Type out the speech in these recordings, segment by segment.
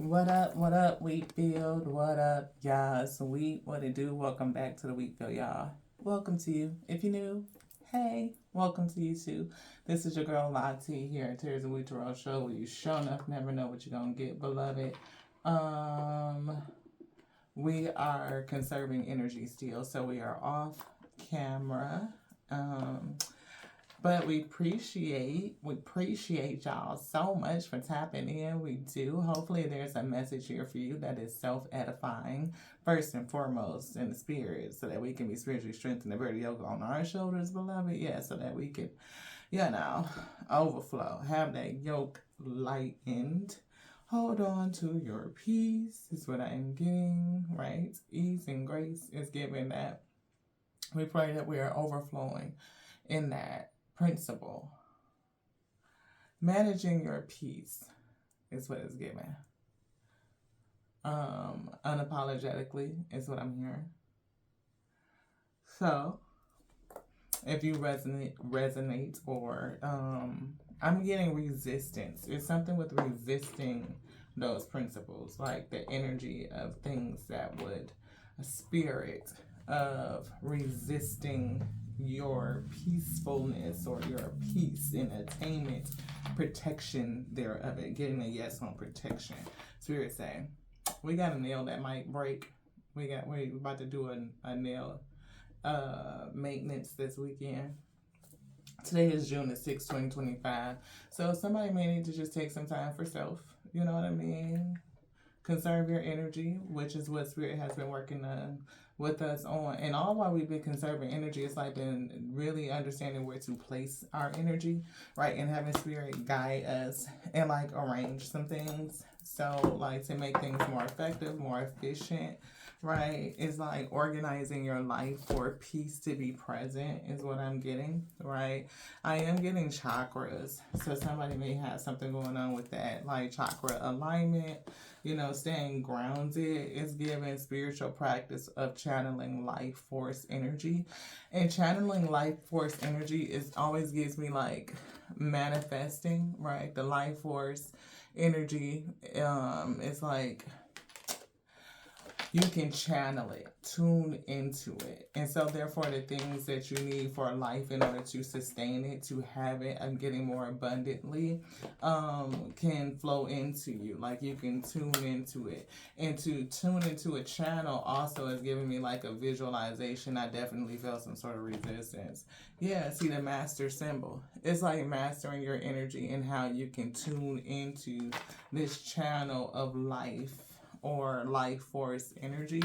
What up, Wheatfield? What up, y'all? It's Wheat. What it do? Welcome back to the Wheatfield, y'all. Welcome to you. If you're new, hey, welcome to you too. This is your girl Lottie here at Tears of Wheat Tarot Show, where you show enough never know what you're gonna get, beloved. We are conserving energy still, so we are off camera. But we appreciate y'all so much for tapping in. We do. Hopefully there's a message here for you that is self-edifying, first and foremost, in the spirit, so that we can be spiritually strengthened and bear the yoke on our shoulders, beloved. Yeah, so that we can, overflow, have that yoke lightened. Hold on to your peace is what I am getting, right? Ease and grace is given that. We pray that we are overflowing in that principle. Managing your peace is what is given. Unapologetically is what I'm hearing. So, if you resonate, or I'm getting resistance. It's something with resisting those principles, like the energy of things that would, a spirit of resisting your peacefulness or your peace in attainment, protection thereof it. Getting a yes on protection. Spirit saying, we got a nail that might break. We're about to do a nail maintenance this weekend. Today is June the 6th, 2025. So somebody may need to just take some time for self. You know what I mean? Conserve your energy, which is what Spirit has been working with us on. And all while we've been conserving energy, it's like been really understanding where to place our energy, right? And having Spirit guide us and like arrange some things. So like to make things more effective, more efficient, right? It's like organizing your life for peace to be present is what I'm getting, right? I am getting chakras. So somebody may have something going on with that, like chakra alignment, staying grounded is giving spiritual practice of channeling life force energy. And channeling life force energy always gives me like manifesting, right? The life force energy is like you can channel it, tune into it. And so therefore the things that you need for life in order to sustain it, to have it, and getting more abundantly, can flow into you. Like you can tune into it. And to tune into a channel also is giving me like a visualization. I definitely felt some sort of resistance. Yeah, see the master symbol. It's like mastering your energy and how you can tune into this channel of life or life force energy,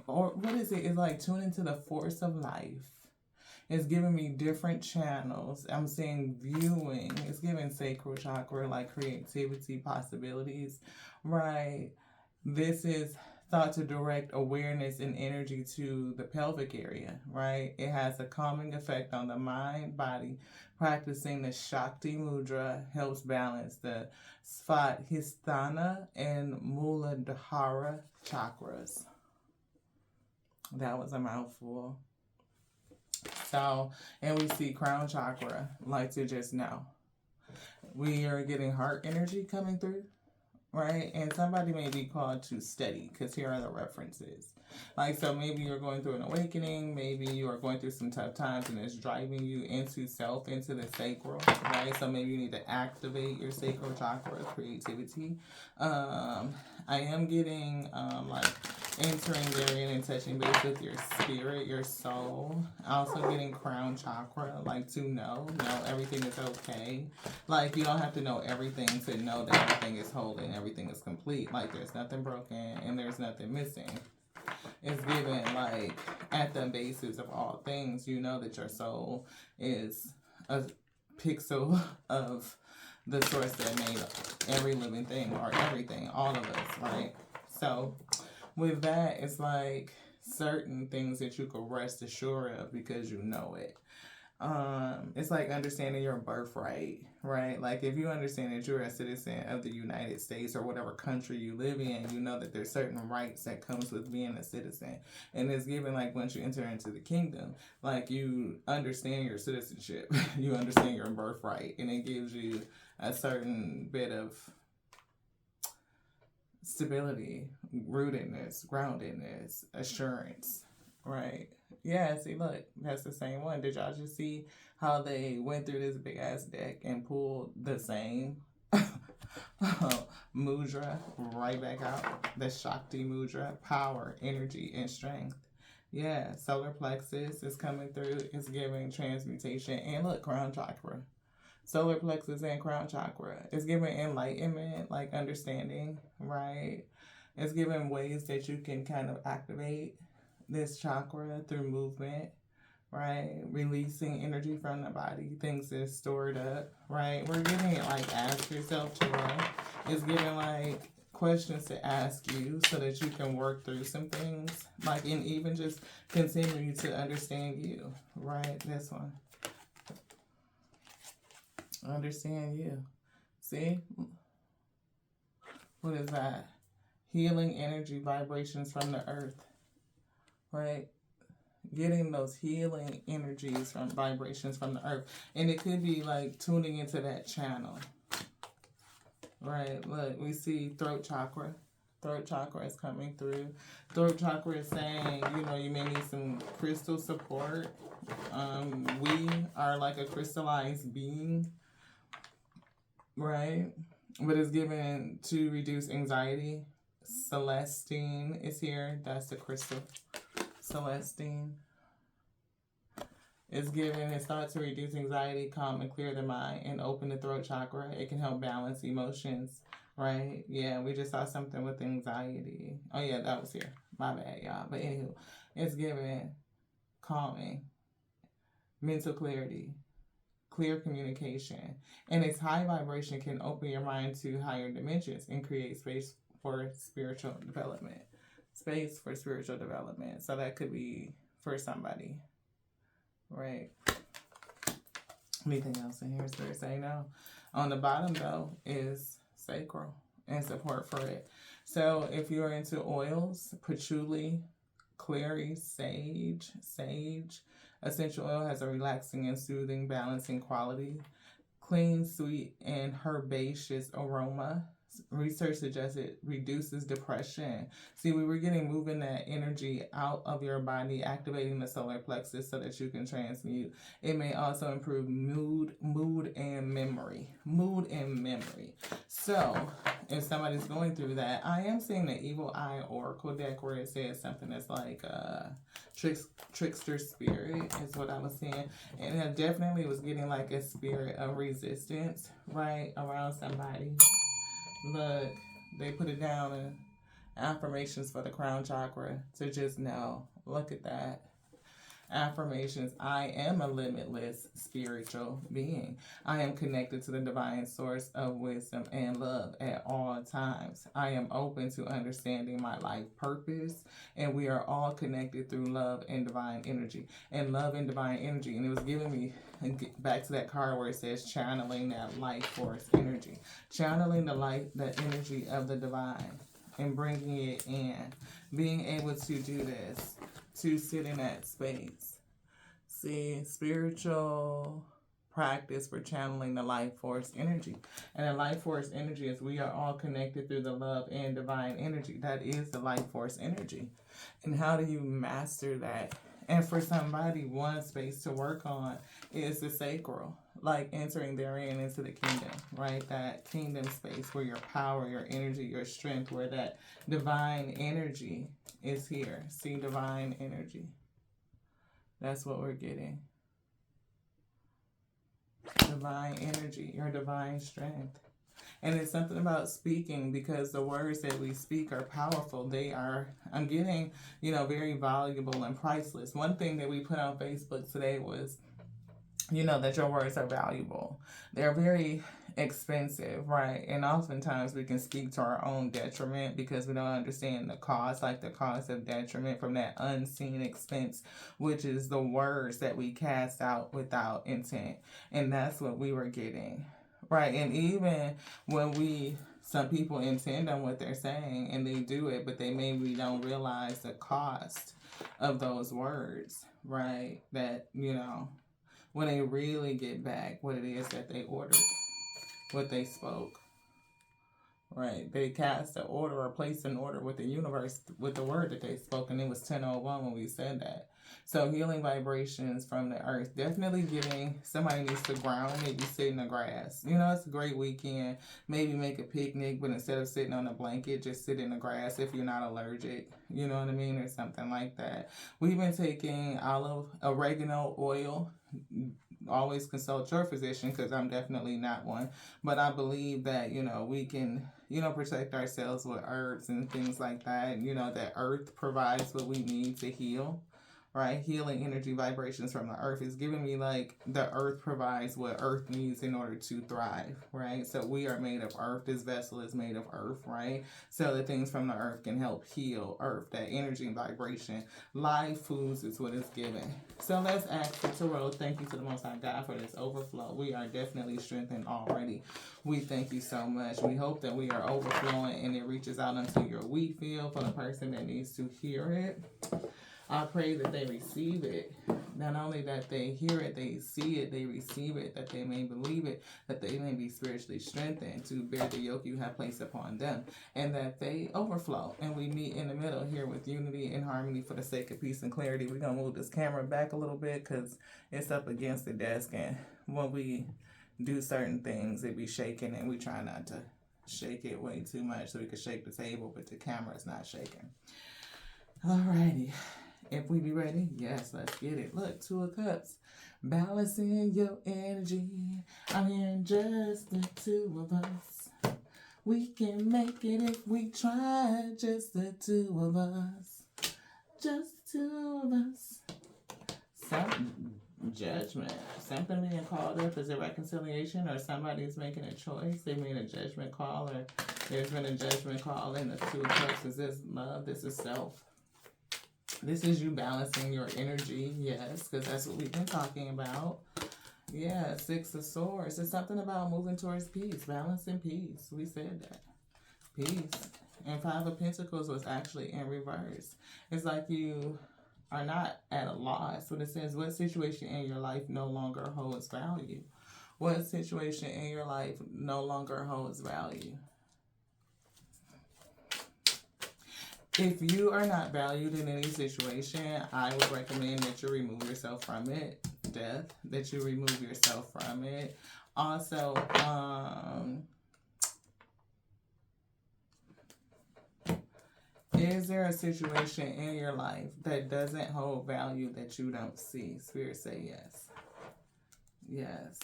or what is it? It's like tuning into the force of life. It's giving me different channels. I'm seeing viewing. It's giving sacral chakra, like creativity, possibilities, right? This is thought to direct awareness and energy to the pelvic area, right? It has a calming effect on the mind, body. Practicing the Shakti Mudra helps balance the Svadhisthana and Muladhara chakras. That was a mouthful. So, and we see crown chakra, like to just know. We are getting heart energy coming through, right? And somebody may be called to study, because here are the references. Like, so maybe you're going through an awakening, maybe you are going through some tough times and it's driving you into self, into the sacral, right? So maybe you need to activate your sacral chakra, creativity. I am getting, like, entering therein and touching base with your spirit, your soul. Also getting crown chakra, like to know everything is okay. Like you don't have to know everything to know that everything is whole and everything is complete. Like there's nothing broken and there's nothing missing. It's given like at the basis of all things, you know that your soul is a pixel of the source that made every living thing or everything, all of us, right? So with that, it's like certain things that you could rest assured of because you know it. It's like understanding your birthright, right? Like if you understand that you're a citizen of the United States or whatever country you live in, you know that there's certain rights that comes with being a citizen. And it's given like once you enter into the kingdom, like you understand your citizenship, you understand your birthright, and it gives you a certain bit of stability, rootedness, groundedness, assurance, right? Yeah, see, look, that's the same one. Did y'all just see how they went through this big ass deck and pulled the same mudra right back out? The Shakti mudra, power, energy, and strength. Yeah, solar plexus is coming through. It's giving transmutation. And look, crown chakra. Solar plexus and crown chakra. It's giving enlightenment, like understanding, right? It's giving ways that you can kind of activate this chakra through movement, right? Releasing energy from the body, things that are stored up, right? We're giving it like ask yourself to run. It's giving like questions to ask you so that you can work through some things, like, and even just continue to understand you, right? This one. Understand you. See? What is that? Healing energy vibrations from the earth, right? Getting those healing energies from vibrations from the earth. And it could be like tuning into that channel, right? Look, we see throat chakra. Throat chakra is coming through. Throat chakra is saying, you know, you may need some crystal support. We are like a crystallized being, right? But it's given to reduce anxiety. Celestine is here. That's the crystal. Celestine is given. It's thought to reduce anxiety, calm and clear the mind, and open the throat chakra. It can help balance emotions, right? Yeah, we just saw something with anxiety. Oh yeah, that was here. My bad, y'all. But anywho, it's given calming, mental clarity, clear communication, and its high vibration can open your mind to higher dimensions and create space for spiritual development. Space for spiritual development. So that could be for somebody, right? Anything else in here? Spirit say no. On the bottom though is sacral and support for it. So if you're into oils, patchouli, clary, sage. Essential oil has a relaxing and soothing, balancing quality. Clean, sweet, and herbaceous aroma. Research suggests it reduces depression. See, we were moving that energy out of your body, activating the solar plexus so that you can transmute. It may also improve mood and memory. Mood and memory. So, if somebody's going through that, I am seeing the Evil Eye Oracle deck where it says something that's like trickster spirit is what I was seeing. And it definitely was getting like a spirit of resistance, right, around somebody. Look, they put it down in affirmations for the crown chakra to just know. Look at that. Affirmations. I am a limitless spiritual being. I am connected to the divine source of wisdom and love at all times. I am open to understanding my life purpose, and we are all connected through love and divine energy. And love and divine energy. And it was giving me back to that card where it says channeling that life force energy. Channeling the energy of the divine and bringing it in. Being able to do this. To sit in that space. See, spiritual practice for channeling the life force energy. And the life force energy is we are all connected through the love and divine energy. That is the life force energy. And how do you master that? And for somebody, one space to work on is the sacral. Like entering therein into the kingdom, right? That kingdom space where your power, your energy, your strength, where that divine energy is here. See, divine energy. That's what we're getting. Divine energy, your divine strength. And it's something about speaking, because the words that we speak are powerful. They are, I'm getting, very valuable and priceless. One thing that we put on Facebook today was, that your words are valuable. They're very expensive, right? And oftentimes we can speak to our own detriment because we don't understand the cost, like the cost of detriment from that unseen expense, which is the words that we cast out without intent. And that's what we were getting, right? And even when some people intend on what they're saying and they do it, but they maybe don't realize the cost of those words, right? That, when they really get back what it is that they ordered, what they spoke, Right. They cast an order or placed an order with the universe with the word that they spoke, and it was 10:01 when we said that. So healing vibrations from the earth. Definitely getting somebody needs to ground, maybe sit in the grass. You know, it's a great weekend. Maybe make a picnic, but instead of sitting on a blanket, just sit in the grass if you're not allergic. You know what I mean? Or something like that. We've been taking oregano oil. Always consult your physician, because I'm definitely not one. But I believe that, we can, protect ourselves with herbs and things like that. That earth provides what we need to heal. Right? Healing energy vibrations from the earth is giving me like the earth provides what earth needs in order to thrive. Right? So we are made of earth. This vessel is made of earth. Right? So the things from the earth can help heal earth. That energy and vibration. Live foods is what it's given. So let's ask the Tarot. Thank you to the Most High God for this overflow. We are definitely strengthened already. We thank you so much. We hope that we are overflowing and it reaches out into your wheat field for the person that needs to hear it. I pray that they receive it. Not only that they hear it, they see it, they receive it, that they may believe it, that they may be spiritually strengthened to bear the yoke you have placed upon them, and that they overflow. And we meet in the middle here with unity and harmony for the sake of peace and clarity. We're going to move this camera back a little bit because it's up against the desk, and when we do certain things, it be shaking, and we try not to shake it way too much so we can shake the table, but the camera is not shaking. Alrighty. If we be ready, yes, let's get it. Look, 2 of Cups. Balancing your energy. I'm hearing just the 2 of us. We can make it if we try. Just the 2 of us. Just the 2 of us. Some judgment. Something being called up. Is it reconciliation, or somebody's making a choice? They made a judgment call, or there's been a judgment call in the 2 of Cups. Is this love? This is self. This is you balancing your energy, yes, because that's what we've been talking about. Yeah, 6 of Swords. It's something about moving towards peace, balancing peace. We said that. Peace. And 5 of Pentacles was actually in reverse. It's like you are not at a loss. When it says, what situation in your life no longer holds value? What situation in your life no longer holds value? If you are not valued in any situation, I would recommend that you remove yourself from it. Death, that you remove yourself from it. Also, is there a situation in your life that doesn't hold value that you don't see? Spirit say yes. Yes.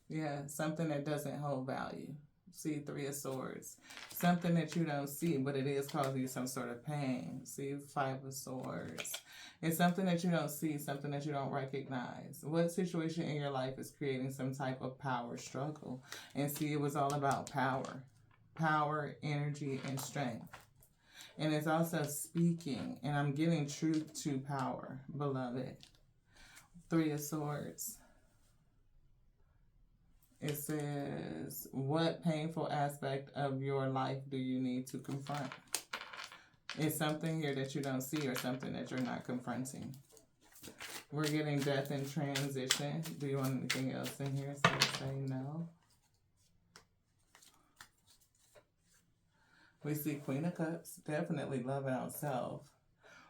Yeah, something that doesn't hold value. See, 3 of Swords. Something that you don't see, but it is causing you some sort of pain. See, 5 of Swords. It's something that you don't see, something that you don't recognize. What situation in your life is creating some type of power struggle? And see, it was all about power. Power, energy, and strength. And it's also speaking. And I'm getting truth to power, beloved. 3 of Swords. It says, what painful aspect of your life do you need to confront? It's something here that you don't see, or something that you're not confronting. We're getting death and transition. Do you want anything else in here? So say no. We see Queen of Cups. Definitely loving ourselves.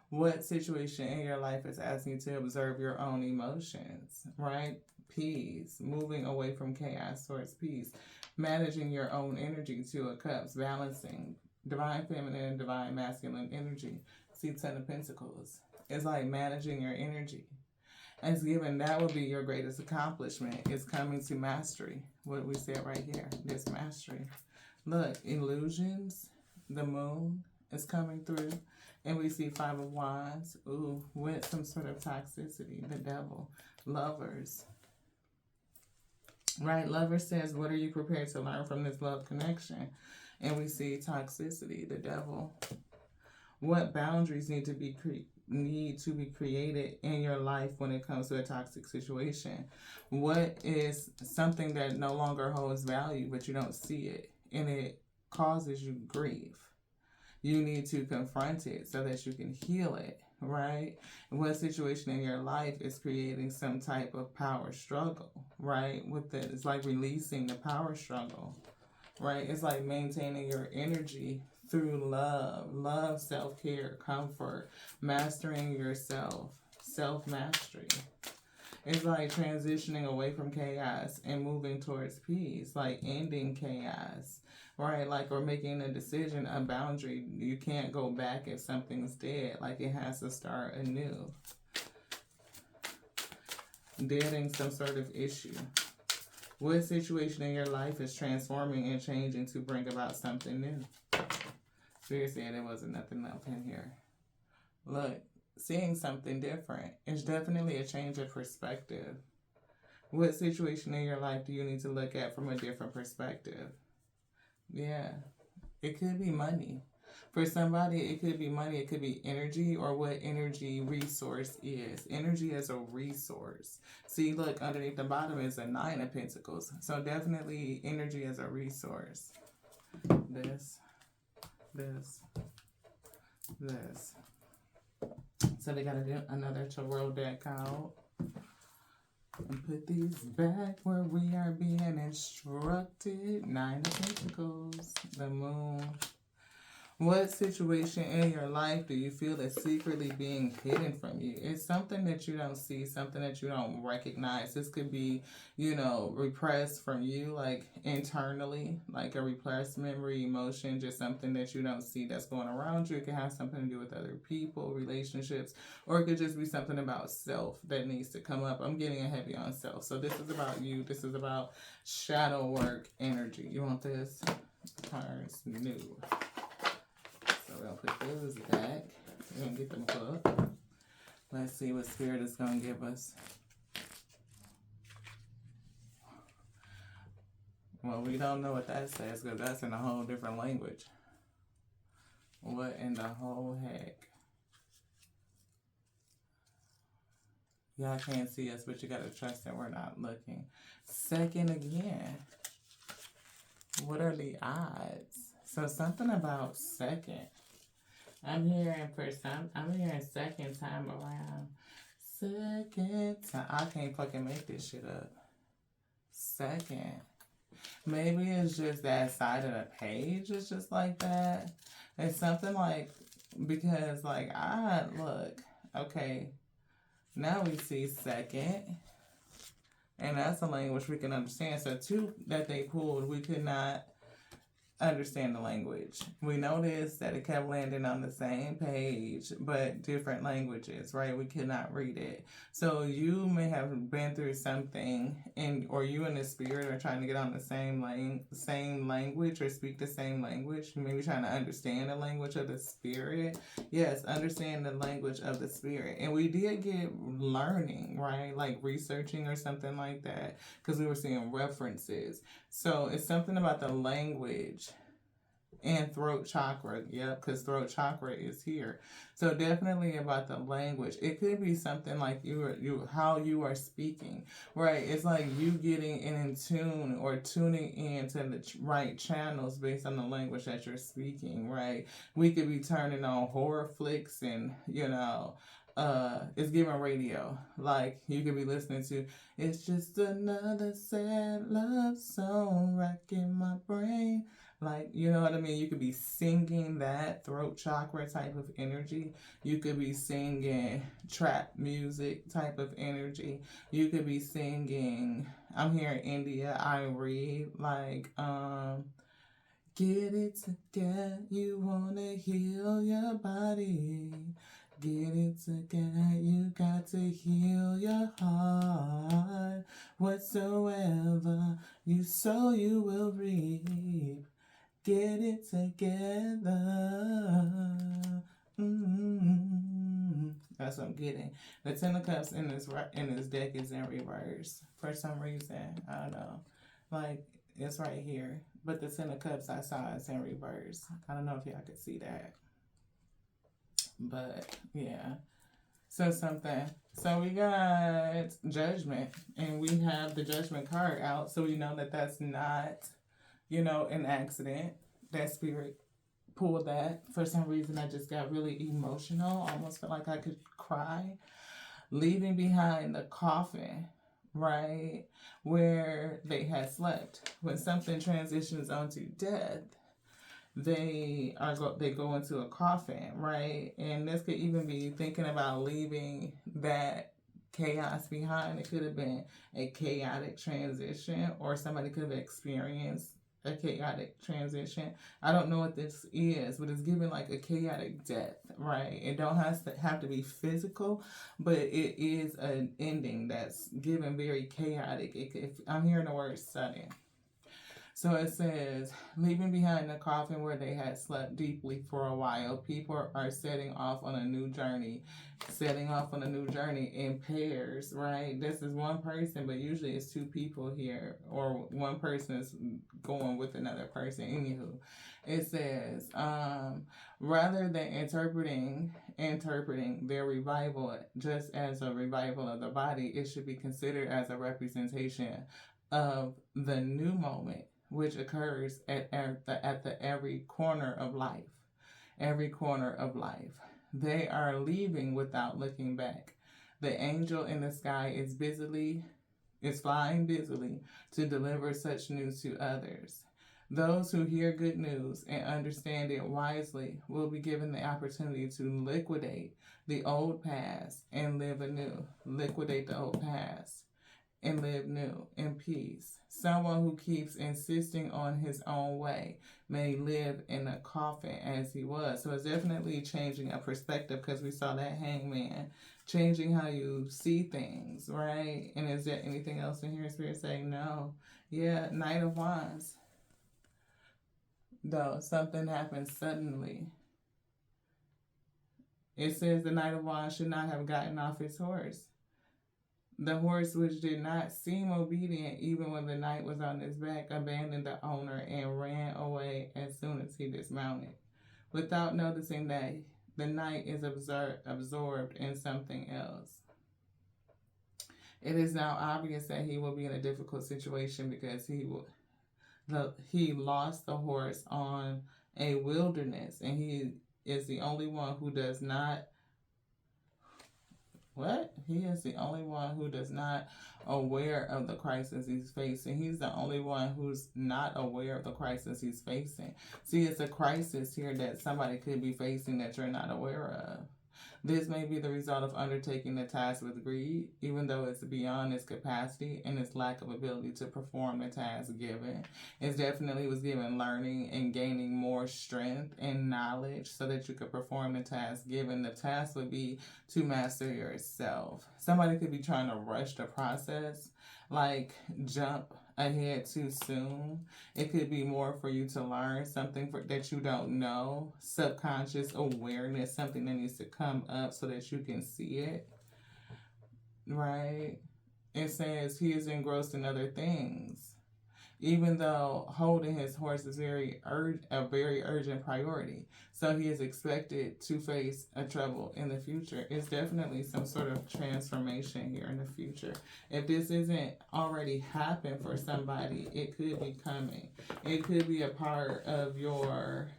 What situation in your life is asking you to observe your own emotions, right? Peace, moving away from chaos towards peace, managing your own energy, 2 of Cups, balancing divine feminine and divine masculine energy. See, 10 of Pentacles. It's like managing your energy. As given, that will be your greatest accomplishment. It's coming to mastery. What we said right here, this mastery. Look, illusions, the moon is coming through. And we see 5 of Wands, with some sort of toxicity, the devil, lovers. Right, lover says, what are you prepared to learn from this love connection? And we see toxicity, the devil. What boundaries need to be created in your life when it comes to a toxic situation? What is something that no longer holds value, but you don't see it, and it causes you grief? You need to confront it so that you can heal it, right? And what situation in your life is creating some type of power struggle, right? It's like releasing the power struggle. right? It's like maintaining your energy through love, self-care, comfort, mastering yourself, self-mastery. It's like transitioning away from chaos and moving towards peace, like ending chaos, right? Like, or making a decision, a boundary. You can't go back if something's dead. Like, it has to start anew. Deading some sort of issue. What situation in your life is transforming and changing to bring about something new? Spirit said there wasn't nothing up in here. Look, seeing something different. It's definitely a change of perspective. What situation in your life do you need to look at from a different perspective? Yeah. It could be money. For somebody, it could be money, it could be energy, or what energy resource is. Energy is a resource. See, look, underneath the bottom is a 9 of Pentacles. So definitely energy is a resource. This. So they gotta do another tarot deck out. And put these back where we are being instructed. 9 of Pentacles. The Moon. What situation in your life do you feel is secretly being hidden from you? It's something that you don't see, something that you don't recognize. This could be, repressed from you, like internally, like a repressed memory, emotion, just something that you don't see that's going around you. It can have something to do with other people, relationships, or it could just be something about self that needs to come up. I'm getting a heavy on self. So this is about you. This is about shadow work energy. You want this? Cards new. We're going to put those back. We're going to get them booked. Let's see what Spirit is going to give us. Well, we don't know what that says because that's in a whole different language. What in the whole heck? Y'all can't see us, but you got to trust that we're not looking. Second again. What are the odds? So something about second. I'm hearing second time around. Second time. I can't fucking make this shit up. Second. Maybe it's just that side of the page. It's just like that. It's something like, because like, look, okay. Now we see second. And that's a language we can understand. So two that they pulled, we could not understand the language. We noticed that it kept landing on the same page, but different languages, right? We could not read it. So you may have been through something, or you and the spirit are trying to get on the same language or speak the same language. Maybe trying to understand the language of the spirit. Yes, understand the language of the spirit. And we did get learning, right? Like researching or something like that, because we were seeing references. So it's something about the language and throat chakra. Yep, because throat chakra is here. So definitely about the language. It could be something like how you are speaking, right? It's like you getting in tune or tuning in to the right channels based on the language that you're speaking, right? We could be turning on horror flicks and, it's giving radio. Like you could be listening to, it's just another sad love song racking my brain. Like, you know what I mean? You could be singing that throat chakra type of energy. You could be singing trap music type of energy. You could be singing, I'm here in India, I read like, get it together, you wanna heal your body. Get it together, you got to heal your heart. Whatsoever you sow, you will reap. Get it together. That's what I'm getting. The Ten of Cups in this deck is in reverse for some reason. I don't know. Like, it's right here. But the Ten of Cups I saw is in reverse. I don't know if y'all could see that. But, yeah. So we got Judgment. And we have the Judgment card out. So we know that that's not, an accident. That spirit pulled that. For some reason, I just got really emotional. Almost felt like I could cry. Leaving behind the coffin. right? Where they had slept. When something transitions onto death, they go into a coffin, right? And this could even be thinking about leaving that chaos behind. It could have been a chaotic transition, or somebody could have experienced a chaotic transition. I don't know what this is, but it's giving like a chaotic death, right? It don't have to be physical, but it is an ending that's given very chaotic. If I'm hearing the word sudden. So it says, leaving behind the coffin where they had slept deeply for a while, people are setting off on a new journey. Setting off on a new journey in pairs, right? This is one person, but usually it's two people here, or one person is going with another person. Anywho, it says, rather than interpreting their revival just as a revival of the body, it should be considered as a representation of the new moment, which occurs at the every corner of life. Every corner of life. They are leaving without looking back. The angel in the sky is flying busily to deliver such news to others. Those who hear good news and understand it wisely will be given the opportunity to liquidate the old past and live anew. Liquidate the old past and live new in peace. Someone who keeps insisting on his own way may live in a coffin as he was. So it's definitely changing a perspective, because we saw that hangman, changing how you see things, right? And is there anything else in here? Spirit saying no. Yeah, Knight of Wands. Though something happens suddenly. It says the Knight of Wands should not have gotten off his horse. The horse, which did not seem obedient even when the knight was on his back, abandoned the owner and ran away as soon as he dismounted, without noticing that the knight is absorbed in something else. It is now obvious that he will be in a difficult situation, because he lost the horse on a wilderness, and he is the only one who does not. He is the only one who does not aware of the crisis he's facing. He's the only one who's not aware of the crisis he's facing. See, it's a crisis here that somebody could be facing that you're not aware of. This may be the result of undertaking the task with greed, even though it's beyond its capacity and its lack of ability to perform the task given. It definitely was given learning and gaining more strength and knowledge so that you could perform the task given. The task would be to master yourself. Somebody could be trying to rush the process, like jump ahead too soon. It could be more for you to learn something that you don't know, subconscious awareness, something that needs to come up so that you can see it, right? It says he is engrossed in other things, even though holding his horse is a very urgent priority. So he is expected to face a trouble in the future. It's definitely some sort of transformation here in the future. If this isn't already happened for somebody, it could be coming. It could be a part of your,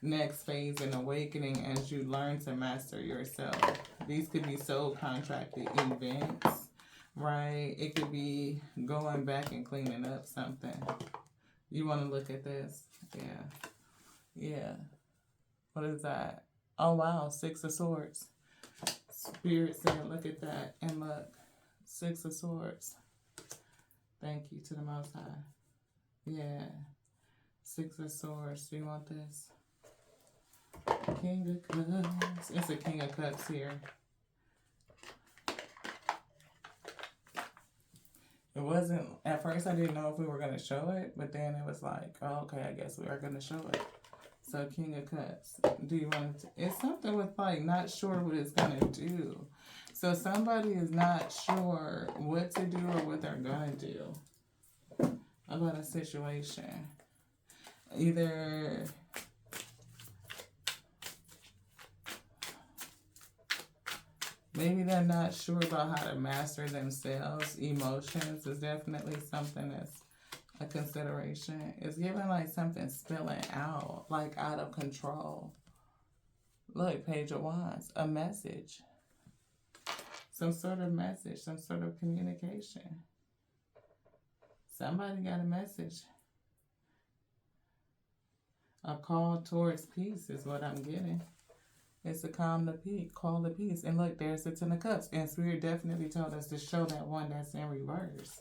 next phase in awakening as you learn to master yourself. These could be soul contracted events, right? It could be going back and cleaning up something. You want to look at this? Yeah. What is that? Oh, wow. 6 of Swords. Spirit said, look at that. And look. 6 of Swords. Thank you to the Most High. Yeah. 6 of Swords. Do you want this? King of Cups. It's a King of Cups here. It wasn't, at first I didn't know if we were going to show it, but then it was like, oh, okay, I guess we are going to show it. So King of Cups. Do you want to, it's something with like not sure what it's going to do. So somebody is not sure what to do or what they're going to do about a situation. Either maybe they're not sure about how to master themselves. Emotions is definitely something that's a consideration. It's giving like something spilling out, like out of control. Look, Page of Wands, a message. some sort of message, some sort of communication. Somebody got a message. A call towards peace is what I'm getting. It's a call to peace. And look, there's the Ten of Cups. And Spirit definitely told us to show that one that's in reverse.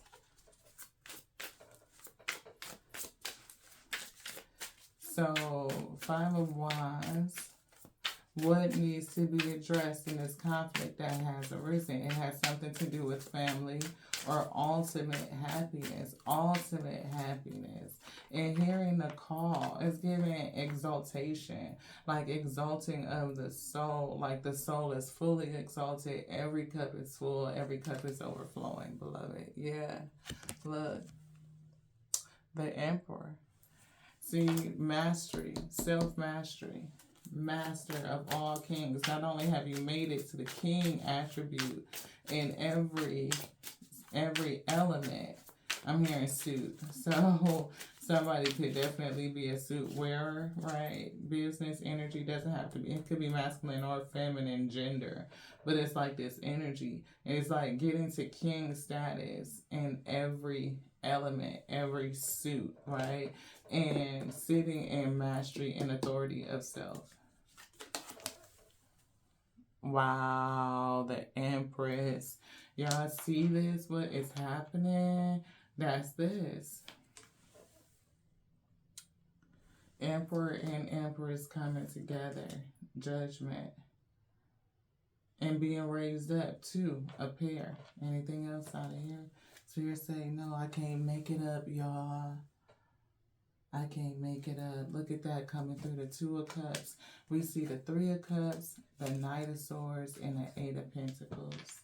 So, Five of Wands. What needs to be addressed in this conflict that has arisen? It has something to do with family or ultimate happiness. Ultimate happiness. And hearing the call is giving exaltation, like exalting of the soul, like the soul is fully exalted. Every cup is full. Every cup is overflowing, beloved. Yeah. Look. The Emperor. See, mastery, self-mastery. Master of all kings. Not only have you made it to the king attribute in every element, I'm hearing suit. So somebody could definitely be a suit wearer, right? Business energy doesn't have to be, it could be masculine or feminine gender, but it's like this energy. And it's like getting to king status in every element, every suit, right? And sitting in mastery and authority of self. Wow, the Empress. Y'all see this? What is happening? That's this. Emperor and Empress coming together. Judgment. And being raised up too. A pair. Anything else out of here? So you're saying, no, I can't make it up, y'all. I can't make it up. Look at that coming through the Two of Cups. We see the Three of Cups, the Knight of Swords, and the Eight of Pentacles.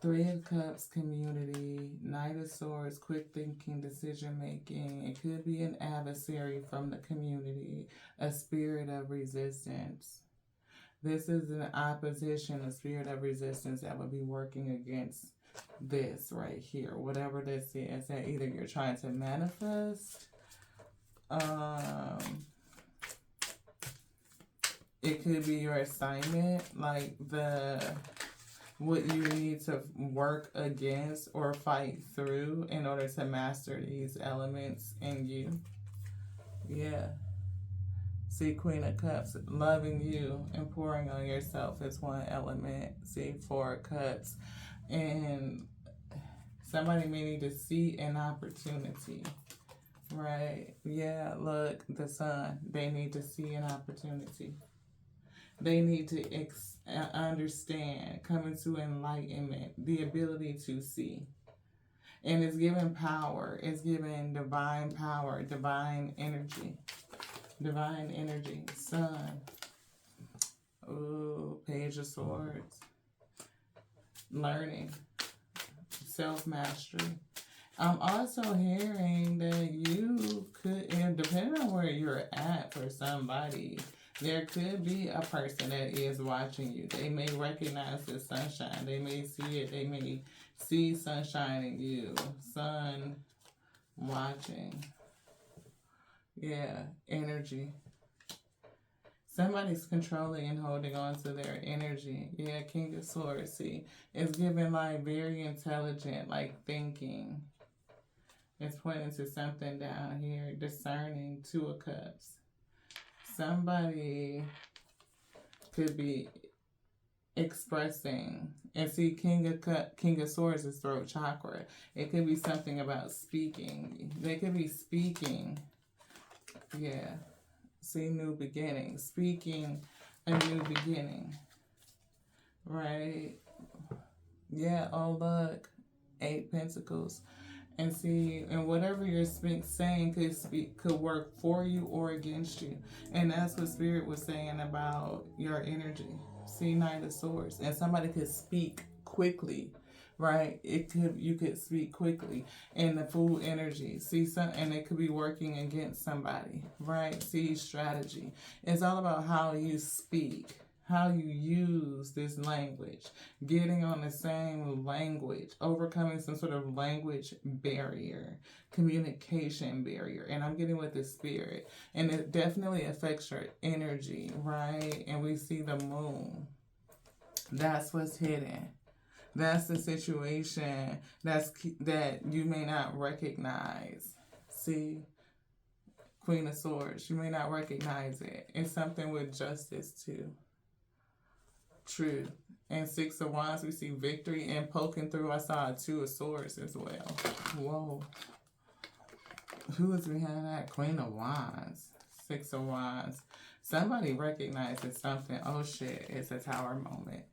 Three of Cups, community. Knight of Swords, quick thinking, decision making. It could be an adversary from the community, a spirit of resistance. This is an opposition, a spirit of resistance that would be working against this right here. Whatever this is, that either you're trying to manifest, it could be your assignment, like what you need to work against or fight through in order to master these elements in you. Yeah. See, Queen of Cups, loving you and pouring on yourself is one element. See, Four of Cups. And somebody may need to see an opportunity. Right? Yeah, look, the Sun. They need to see an opportunity. They need to understand, come into enlightenment, the ability to see. And it's given power. It's given divine power, divine energy. Divine energy. Sun. Ooh, Page of Swords. Learning. Self-mastery. I'm also hearing that you could, and depending on where you're at for somebody, there could be a person that is watching you. They may recognize the sunshine. They may see it. They may see sunshine in you. Sun watching. Yeah, energy. Somebody's controlling and holding on to their energy. Yeah, King of Swords, see. It's giving like very intelligent, like thinking. It's pointing to something down here. Discerning, Two of Cups. Somebody could be expressing. And see, King of Swords is throat chakra. It could be something about speaking. They could be speaking. Yeah. See, new beginning. Speaking a new beginning. Right? Yeah, oh look. Eight Pentacles. And see, and whatever you're saying could work for you or against you. And that's what Spirit was saying about your energy. See, Knight of Swords. And somebody could speak quickly, right? You could speak quickly. And the Fool energy. See, and it could be working against somebody, right? See, strategy. It's all about how you speak, how you use this language, getting on the same language, overcoming some sort of language barrier, communication barrier. And I'm getting with the Spirit. And it definitely affects your energy, right? And we see the Moon. That's what's hidden. That's the situation that you may not recognize. See, Queen of Swords, you may not recognize it. It's something with justice too. Truth. And Six of Wands, we see victory, and poking through, I saw a Two of Swords as well. Whoa. Who is behind that? Queen of Wands. Six of Wands. Somebody recognizes something. Oh shit, it's a Tower moment.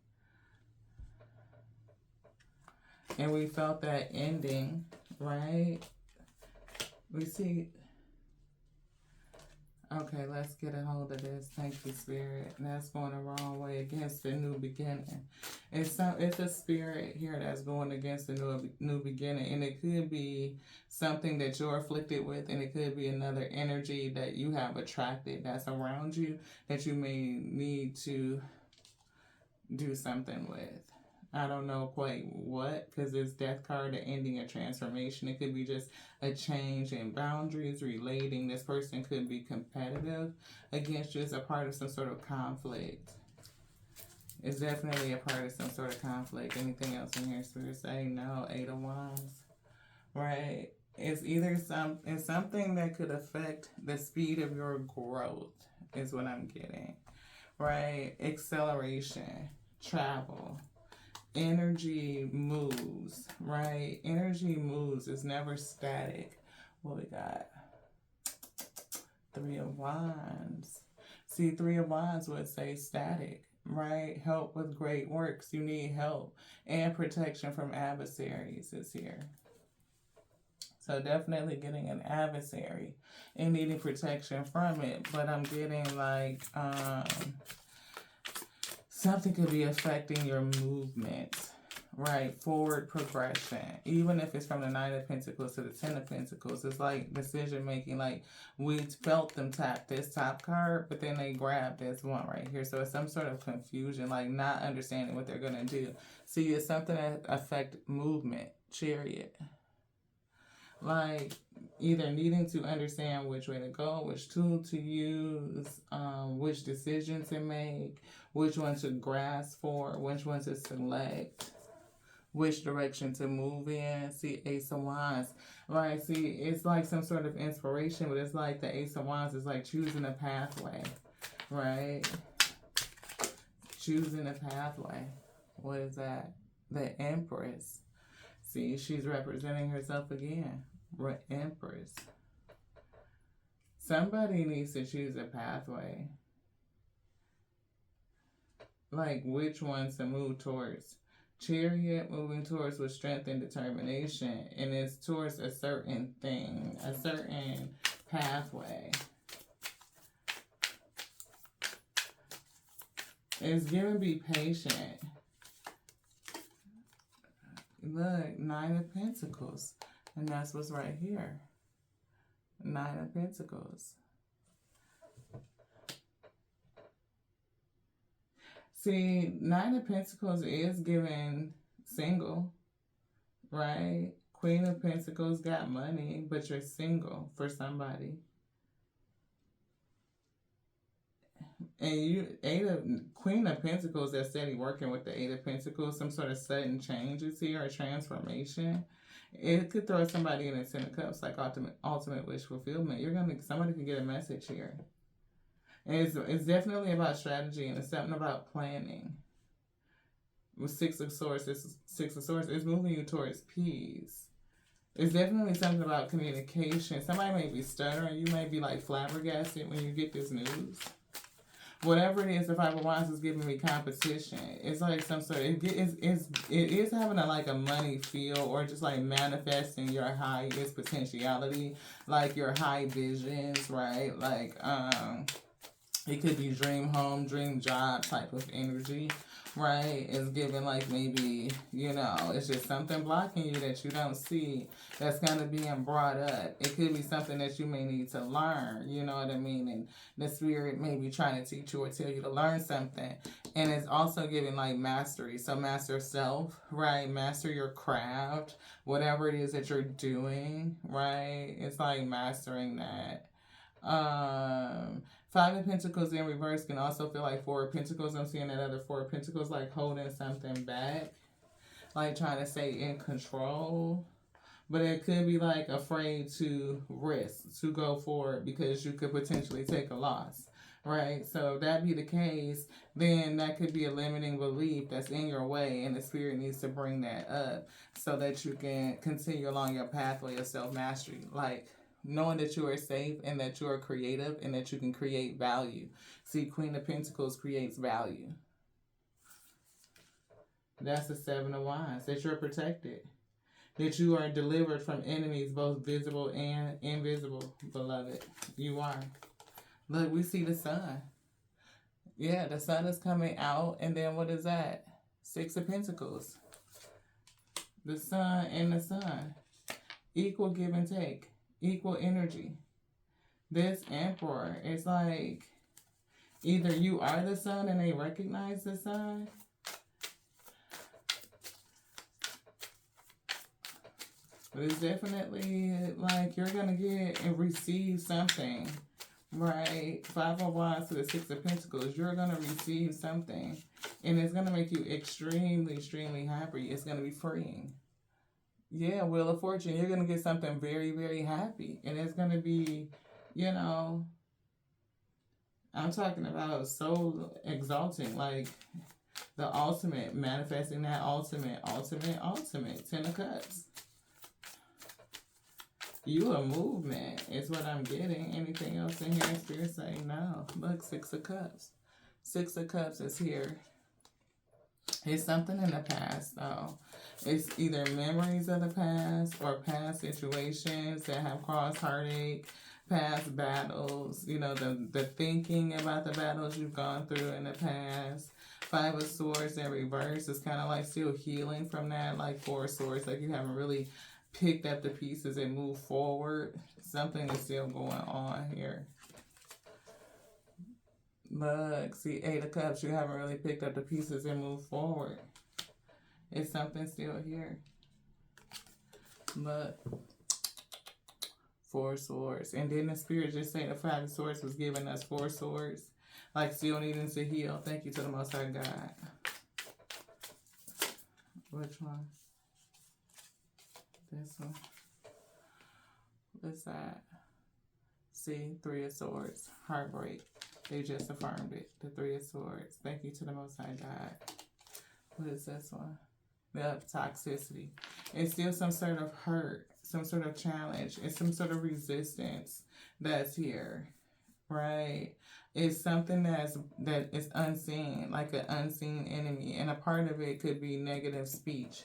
And we felt that ending, right? We see... Okay, let's get a hold of this. Thank you, Spirit. And that's going the wrong way against the new beginning. It's a spirit here that's going against the new beginning. And it could be something that you're afflicted with, and it could be another energy that you have attracted that's around you that you may need to do something with. I don't know quite what, because it's Death card, the ending, a transformation. It could be just a change in boundaries, relating. This person could be competitive against you. It's a part of some sort of conflict. It's definitely a part of some sort of conflict. Anything else in here, Spirit say? No. Eight of Wands. Right? It's either it's something that could affect the speed of your growth, is what I'm getting. Right? Acceleration. Travel. Energy moves, right? Energy moves. It's never static. What we got? Three of Wands. See, Three of Wands would say static, right? Help with great works. You need help. And protection from adversaries is here. So definitely getting an adversary and needing protection from it. But I'm getting like... something could be affecting your movement, right? Forward progression. Even if it's from the Nine of Pentacles to the Ten of Pentacles, it's like decision making. Like, we felt them tap this top card, but then they grabbed this one right here. So it's some sort of confusion, like not understanding what they're going to do. See, it's something that affects movement. Chariot. Like, either needing to understand which way to go, which tool to use, which decision to make, which one to grasp for, which one to select, which direction to move in. See, Ace of Wands. Right, see, it's like some sort of inspiration, but it's like the Ace of Wands is like choosing a pathway, right? Choosing a pathway. What is that? The Empress. See, she's representing herself again. Empress. Somebody needs to choose a pathway. Like which ones to move towards. Chariot, moving towards with strength and determination. And it's towards a certain thing. A certain pathway. It's giving be patient. Look, Nine of Pentacles. And that's what's right here. Nine of Pentacles. See, Nine of Pentacles is giving single, right? Queen of Pentacles got money, but you're single for somebody. And Queen of Pentacles that's steady working with the Eight of Pentacles, some sort of sudden changes here or transformation. It could throw somebody in a Ten of Cups, like ultimate wish fulfillment. Somebody can get a message here. And it's definitely about strategy, and it's something about planning. With Six of Swords, it's moving you towards peace. It's definitely something about communication. Somebody may be stuttering. You may be like flabbergasted when you get this news. Whatever it is, the Five of Wands is giving me competition. It's like some sort of, it is having like a money feel, or just like manifesting your highest potentiality, like your high visions, right? Like, it could be dream home, dream job type of energy, right? It's giving like maybe, it's just something blocking you that you don't see that's kind of being brought up. It could be something that you may need to learn, you know what I mean? And the spirit may be trying to teach you or tell you to learn something. And it's also giving like mastery. So master self, right? Master your craft, whatever it is that you're doing, right? It's like mastering that. Five of Pentacles in reverse can also feel like Four of Pentacles. I'm seeing that other Four of Pentacles like holding something back, like trying to stay in control. But it could be like afraid to risk, to go forward because you could potentially take a loss, right? So if that be the case, then that could be a limiting belief that's in your way, and the spirit needs to bring that up so that you can continue along your pathway of self-mastery. Like, knowing that you are safe and that you are creative and that you can create value. See, Queen of Pentacles creates value. That's the Seven of Wands, that you're protected. That you are delivered from enemies, both visible and invisible, beloved. You are. Look, we see the sun. Yeah, the sun is coming out. And then what is that? Six of Pentacles. The sun and the sun. Equal give and take. Equal energy. This Emperor, it's like either you are the sun and they recognize the sun, but it's definitely like you're going to get and receive something, right? Five of Wands to the Six of Pentacles. You're going to receive something, and it's going to make you extremely, extremely happy. It's going to be freeing. Yeah, Wheel of Fortune. You're going to get something very, very happy. And it's going to be, you know, I'm talking about so exalting. Like the ultimate, manifesting that ultimate. Ten of Cups. You a movement is what I'm getting. Anything else in here? Spirit saying no. Look, Six of Cups. Six of Cups is here. It's something in the past, though. It's either memories of the past or past situations that have caused heartache, past battles, you know, the thinking about the battles you've gone through in the past. Five of Swords in reverse is kind of like still healing from that, like Four of Swords, like you haven't really picked up the pieces and moved forward. Something is still going on here. Look, see, Eight of Cups, you haven't really picked up the pieces and moved forward. It's something still here. Look, Four of Swords. And then the Spirit just saying the Five of Swords was giving us Four Swords. Like still needing to heal. Thank you to the Most High God. Which one? This one. What's that? See, Three of Swords. Heartbreak. They just affirmed it. The Three of Swords. Thank you to the Most High God. What is this one? The toxicity. It's still some sort of hurt, some sort of challenge. It's some sort of resistance that's here, right? It's something that is unseen, like an unseen enemy. And a part of it could be negative speech.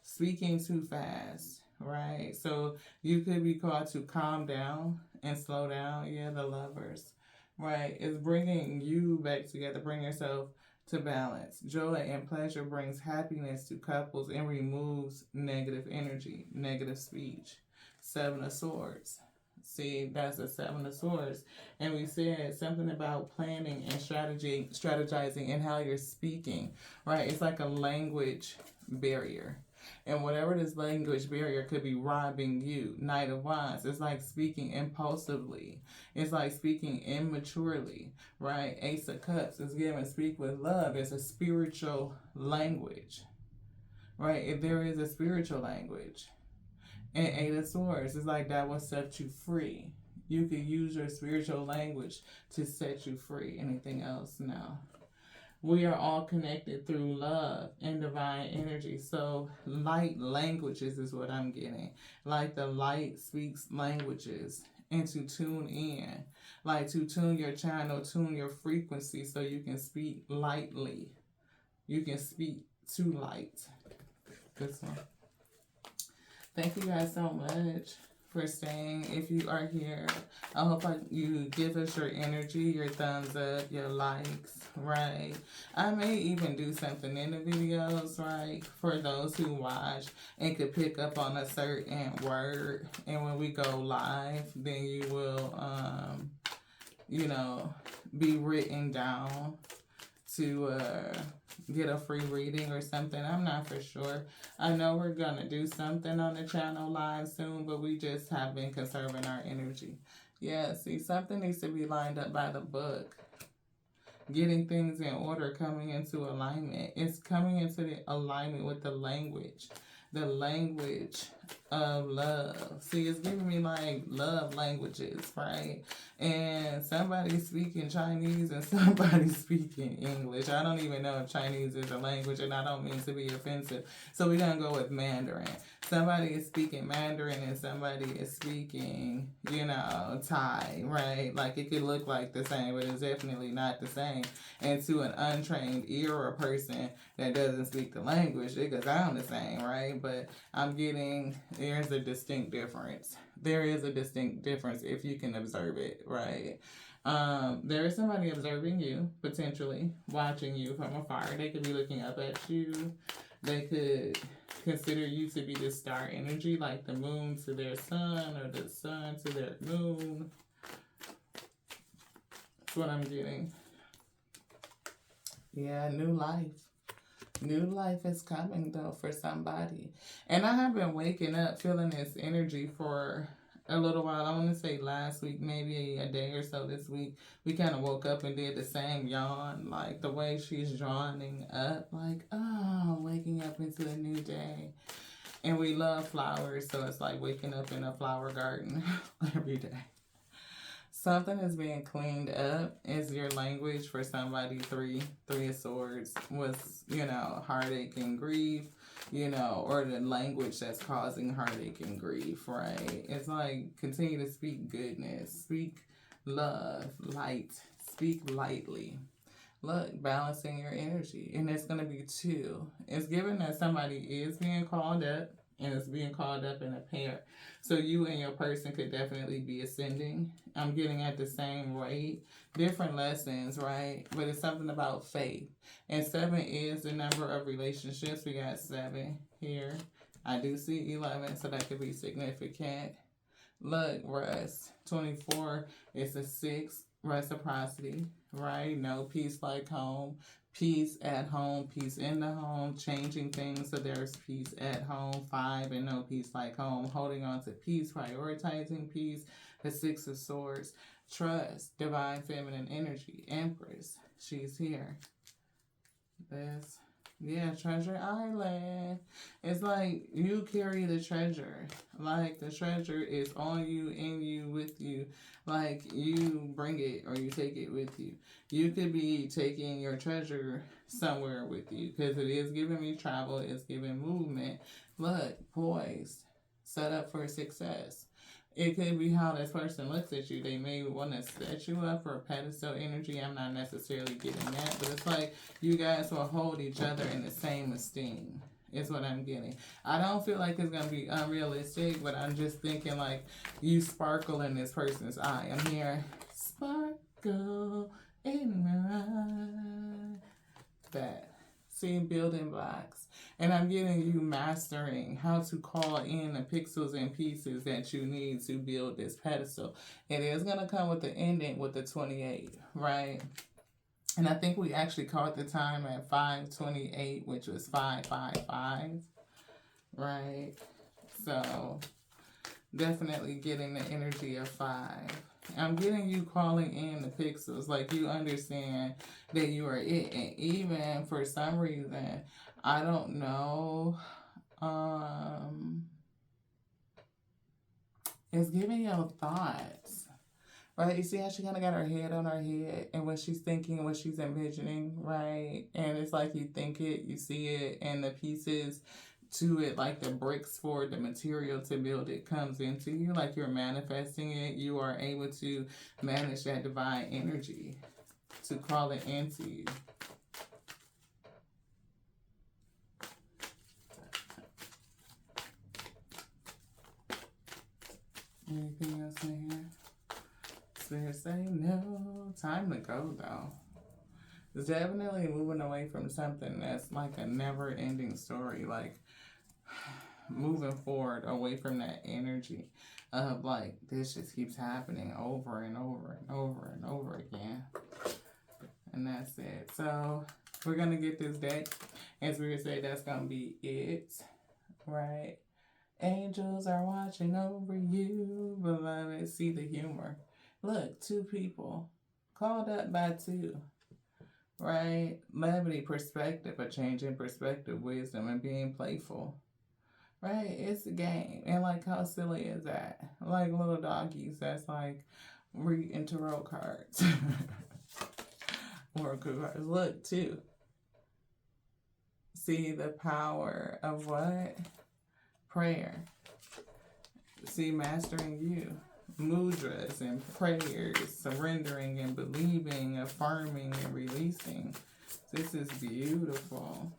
Speaking too fast, right? So you could be called to calm down and slow down. Yeah, the Lovers. Right, it's bringing you back together, bring yourself to balance. Joy and pleasure brings happiness to couples and removes negative energy, negative speech. Seven of Swords. See, that's the Seven of Swords. And we said something about planning and strategizing and how you're speaking, right? It's like a language barrier. And whatever this language barrier could be robbing you. Knight of Wands. It's like speaking impulsively. It's like speaking immaturely, right? Ace of Cups is given speak with love. It's a spiritual language, right? If there is a spiritual language. And Eight of Swords is like that will set you free. You could use your spiritual language to set you free. Anything else? No. We are all connected through love and divine energy. So light languages is what I'm getting. Like the light speaks languages. And to tune in. Like to tune your channel, tune your frequency so you can speak lightly. You can speak to light. This one. Thank you guys so much for staying. If you are here, I hope you give us your energy, your thumbs up, your likes, right? I may even do something in the videos, right, for those who watch and could pick up on a certain word. And when we go live, then you will, you know, be written down to get a free reading or something. I'm not for sure. I know we're going to do something on the channel live soon, but we just have been conserving our energy. Yeah, see, something needs to be lined up by the book. Getting things in order, coming into alignment. It's coming into the alignment with the language. The language of love. See, it's giving me like love languages, right? And somebody's speaking Chinese and somebody's speaking English. I don't even know if Chinese is a language, and I don't mean to be offensive. So we're going to go with Mandarin. Somebody is speaking Mandarin and somebody is speaking, Thai, right? Like it could look like the same, but it's definitely not the same. And to an untrained ear or a person that doesn't speak the language, it could sound the same, right? But I'm getting, there's a distinct difference. There is a distinct difference if you can observe it, right? There is somebody observing you, potentially, watching you from afar. They could be looking up at you. They could consider you to be the star energy, like the moon to their sun or the sun to their moon. That's what I'm getting. Yeah, new life. New life is coming, though, for somebody. And I have been waking up feeling this energy for a little while. I want to say last week, maybe a day or so this week, we kind of woke up and did the same yawn, like the way she's yawning up, like, oh, waking up into a new day. And we love flowers, so it's like waking up in a flower garden every day. Something is being cleaned up is your language for somebody. Three of Swords was, heartache and grief, or the language that's causing heartache and grief, right? It's like continue to speak goodness, speak love, light, speak lightly. Look, balancing your energy. And it's going to be two. It's given that somebody is being called up and it's being called up in a pair. So you and your person could definitely be ascending. I'm getting at the same rate. Different lessons, right? But it's something about faith. And 7 is the number of relationships. We got 7 here. I do see 11, so that could be significant. Look, Russ, 24 is a 6, reciprocity, right? No peace like home. Peace at home, peace in the home, changing things so there's peace at home. 5 and no peace like home, holding on to peace, prioritizing peace. The 6 of Swords, trust, divine feminine energy, Empress, she's here. This, Treasure Island. It's like you carry the treasure. Like the treasure is on you, in you, with you. Like you bring it or you take it with you. You could be taking your treasure somewhere with you because it is giving me travel. It's giving movement. Look, poised, set up for success. It could be how this person looks at you. They may want to set you up for a pedestal energy. I'm not necessarily getting that, but it's like you guys will hold each other in the same esteem. Is what I'm getting. I don't feel like it's going to be unrealistic, but I'm just thinking like you sparkle in this person's eye. I'm here, sparkle in my eye. That. See, building blocks. And I'm getting you mastering how to call in the pixels and pieces that you need to build this pedestal. It is going to come with the ending with the 28, right? And I think we actually caught the time at 5:28, which was 555, right? So definitely getting the energy of 5. I'm getting you calling in the pixels, like you understand that you are it. And even for some reason, I don't know, it's giving you thoughts, right? You see how she kind of got her head on her head and what she's thinking, what she's envisioning, right? And it's like you think it, you see it, and the pieces to it, like the bricks for the material to build it comes into you, like you're manifesting it. You are able to manage that divine energy to call it into you. Anything else in here? Spirit say no. Time to go though. It's definitely moving away from something that's like a never-ending story, like moving forward away from that energy of like this just keeps happening over and over and over and over again. And that's it. So we're gonna get this deck. As we would say, that's gonna be it, right? Angels are watching over you, beloved. See the humor. Look, two people called up by two, right? Levity, perspective, a change in perspective, wisdom, and being playful. Right? It's a game. And like, how silly is that? Like little doggies that's like reading tarot cards. Oracle cards. Look, too. See the power of what? Prayer. See, mastering you. Mudras and prayers, surrendering and believing, affirming and releasing. This is beautiful.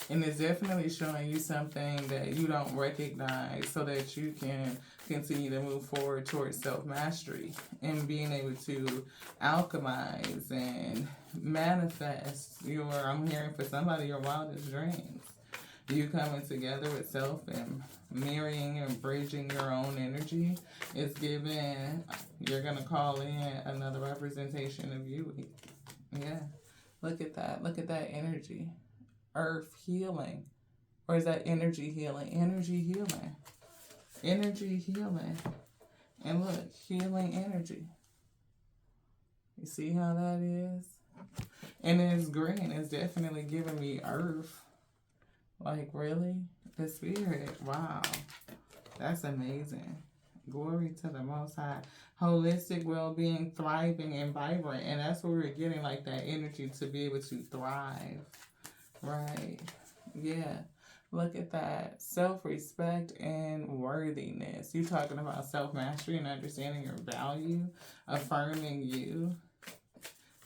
And it's definitely showing you something that you don't recognize so that you can continue to move forward towards self-mastery and being able to alchemize and manifest your, I'm hearing for somebody, your wildest dreams. You coming together with self and marrying and bridging your own energy is given, you're going to call in another representation of you. Yeah. Look at that. Look at that energy. Earth healing. Or is that energy healing? Energy healing. Energy healing. And look, healing energy. You see how that is? And it's green. It's definitely giving me earth. Like, really? The spirit. Wow. That's amazing. Glory to the Most High. Holistic well-being, thriving, and vibrant. And that's where we're getting, like, that energy to be able to thrive. Right. Yeah. Look at that. Self-respect and worthiness. You talking about self-mastery and understanding your value, affirming you.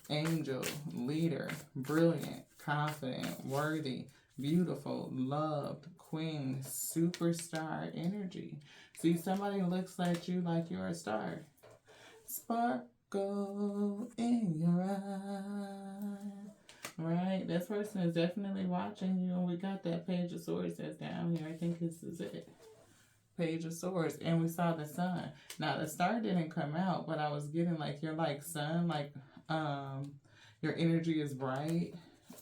Angel, leader, brilliant, confident, worthy, beautiful, loved, queen, superstar energy. See, somebody looks at you like you're a star. Sparkle in your eye. Right? This person is definitely watching you, and we got that Page of Swords that's down here. I think this is it. Page of Swords. And we saw the sun. Now, the star didn't come out, but I was getting like, you're like sun, like your energy is bright.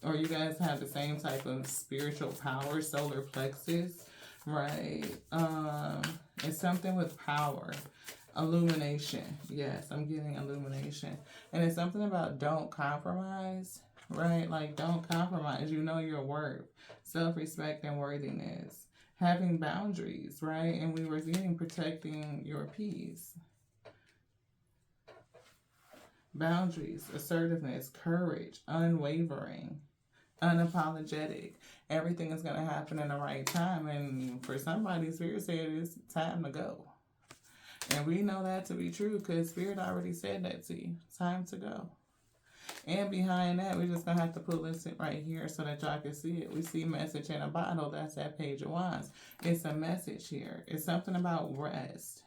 Or you guys have the same type of spiritual power, solar plexus, right? It's something with power. Illumination. Yes, I'm getting illumination. And it's something about don't compromise, right? Like, don't compromise. You know your worth. Self-respect and worthiness. Having boundaries, right? And we were getting protecting your peace. Boundaries, assertiveness, courage, unwavering, unapologetic. Everything is going to happen in the right time. And for somebody, Spirit said it's time to go. And we know that to be true because Spirit already said that to you. Time to go. And behind that, we're just going to have to pull this right here so that y'all can see it. We see message in a bottle. That's that Page of Wands. It's a message here. It's something about rest.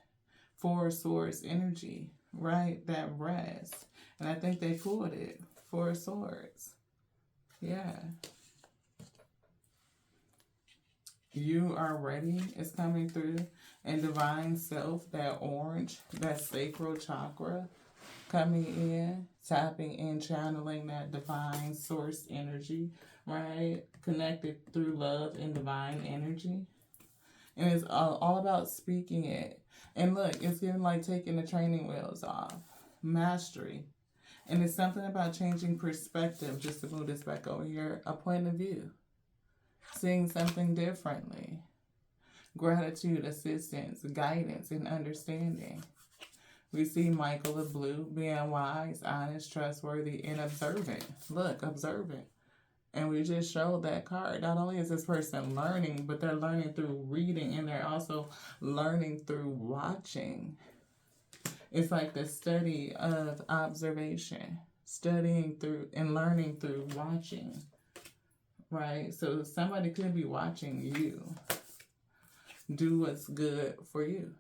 Four Swords energy, right? That rest. And I think they pulled it. Four Swords. Yeah. You are ready. It's coming through. And divine self, that orange, that sacral chakra coming in, tapping in, channeling that divine source energy, right? Connected through love and divine energy. And it's all about speaking it. And look, it's giving like taking the training wheels off. Mastery. And it's something about changing perspective, just to move this back over here, a point of view. Seeing something differently. Gratitude, assistance, guidance, and understanding. We see Michael the Blue being wise, honest, trustworthy, and observant. Look, observant. And we just showed that card. Not only is this person learning, but they're learning through reading, and they're also learning through watching. It's like the study of observation, studying through and learning through watching, right? So somebody could be watching you do what's good for you,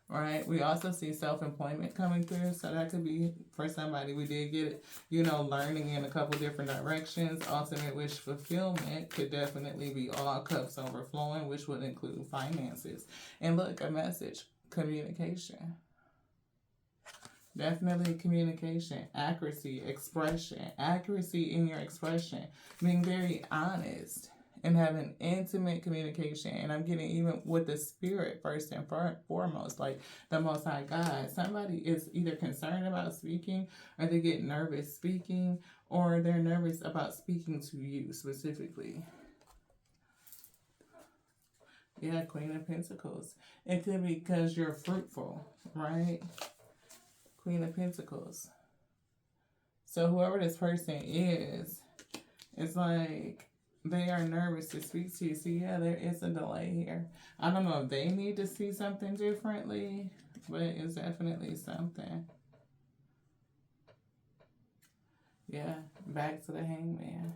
right? We also see self-employment coming through, so that could be for somebody. We did get it, learning in a couple different directions. Ultimate wish fulfillment could definitely be all cups overflowing, which would include finances. And look, a message. Communication. Definitely communication, accuracy, expression, accuracy in your expression, being very honest and having intimate communication. And I'm getting even with the spirit first and foremost, like the Most High God. Somebody is either concerned about speaking, or they get nervous speaking, or they're nervous about speaking to you specifically. Yeah, Queen of Pentacles. It could be because you're fruitful, right? Queen of Pentacles. So whoever this person is, it's like they are nervous to speak to you. See, yeah, there is a delay here. I don't know if they need to see something differently, but it's definitely something. Yeah, back to the Hangman.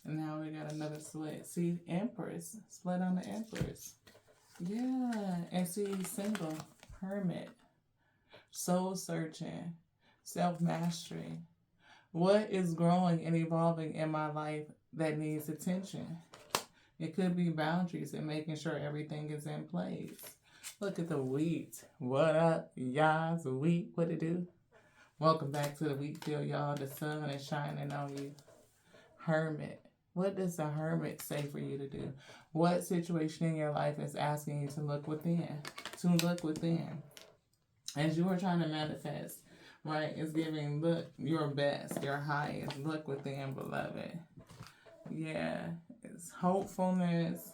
And now we got another split. See, Empress. Split on the Empress. Yeah, and see, single, hermit, soul searching, self-mastery. What is growing and evolving in my life that needs attention? It could be boundaries and making sure everything is in place. Look at the wheat. What up, y'all? The wheat, what it do? Welcome back to the wheat field, y'all. The sun is shining on you. Hermit. What does the hermit say for you to do? What situation in your life is asking you to look within? To look within. As you are trying to manifest, right? It's giving, look, your best, your highest. Look within, beloved. Yeah. It's hopefulness.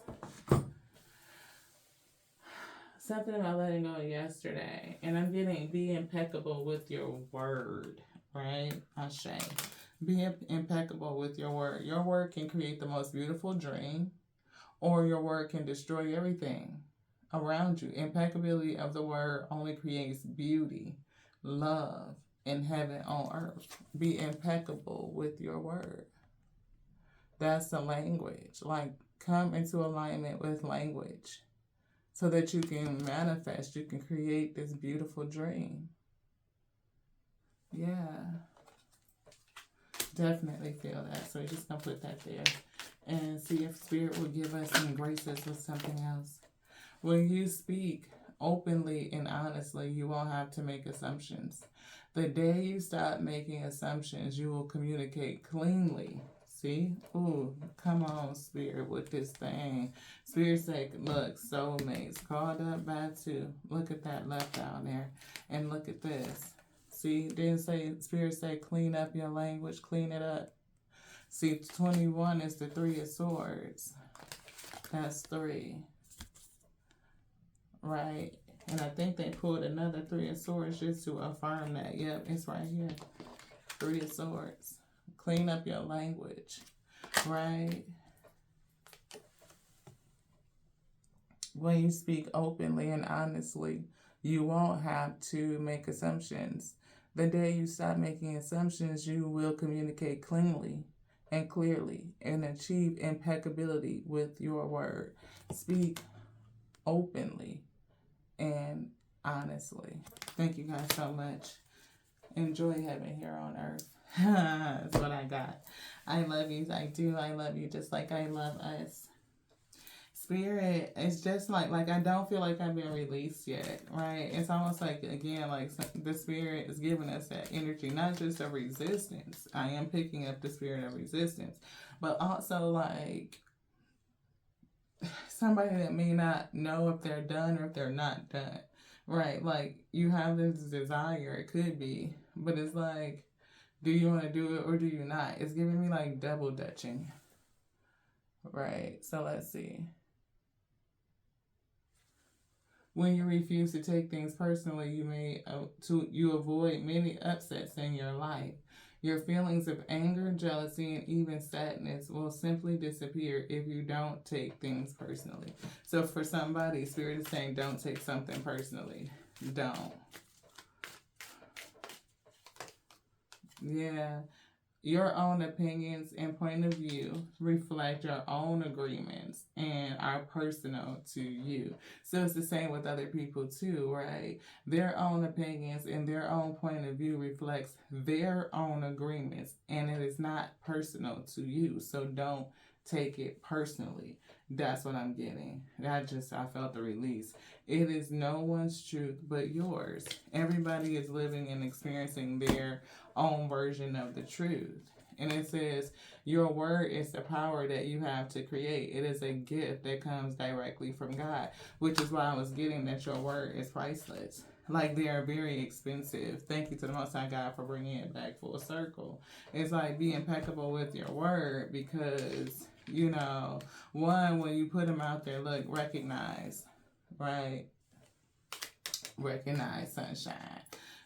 Something about letting go yesterday. And I'm getting, be impeccable with your word, right? Ashe. Be impeccable with your word. Your word can create the most beautiful dream, or your word can destroy everything around you. Impeccability of the word only creates beauty, love, and heaven on earth. Be impeccable with your word. That's the language. Like, come into alignment with language so that you can manifest, you can create this beautiful dream. Yeah. Definitely feel that. So you're just going to put that there and see if Spirit will give us some graces with something else. When you speak openly and honestly, you won't have to make assumptions. The day you stop making assumptions, you will communicate cleanly. See? Ooh, come on, Spirit, with this thing. Spirit say, look, soulmates, called up by two. Look at that left down there. And look at this. See, didn't say, Spirit say, clean up your language, clean it up. See, 21 is the 3 of Swords. That's 3. Right? And I think they pulled another 3 of Swords just to affirm that. Yep, it's right here. 3 of Swords. Clean up your language. Right? When you speak openly and honestly, you won't have to make assumptions. The day you stop making assumptions, you will communicate cleanly and clearly and achieve impeccability with your word. Speak openly and honestly. Thank you guys so much. Enjoy heaven here on earth. That's what I got. I love you. I do. I love you just like I love us. Spirit, it's just like I don't feel like I've been released yet, right? It's almost like, again, like the Spirit is giving us that energy, not just of resistance. I am picking up the spirit of resistance, but also like somebody that may not know if they're done or if they're not done, right? Like you have this desire, it could be, but it's like, do you want to do it or do you not? It's giving me like double dutching, right? So let's see. When you refuse to take things personally, you avoid many upsets in your life. Your feelings of anger, jealousy, and even sadness will simply disappear if you don't take things personally. So for somebody, Spirit is saying don't take something personally. Don't. Yeah. Your own opinions and point of view reflect your own agreements and are personal to you. So it's the same with other people too, right? Their own opinions and their own point of view reflects their own agreements and it is not personal to you. So don't take it personally. That's what I'm getting. I felt the release. It is no one's truth but yours. Everybody is living and experiencing their own version of the truth. And it says, your word is the power that you have to create. It is a gift that comes directly from God, which is why I was getting that your word is priceless. Like, they are very expensive. Thank you to the Most High God for bringing it back full circle. It's like, be impeccable with your word because, you know, one, when you put them out there, look, recognize, right? Recognize, sunshine.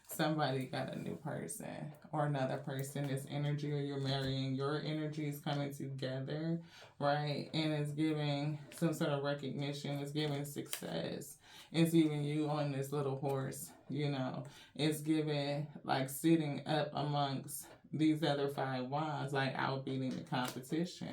Somebody got a new person or another person. This energy, or you're marrying, your energy is coming together, right? And it's giving some sort of recognition. It's giving success. It's even you on this little horse, you know. It's giving like sitting up amongst these other 5 wands, like outbeating the competition,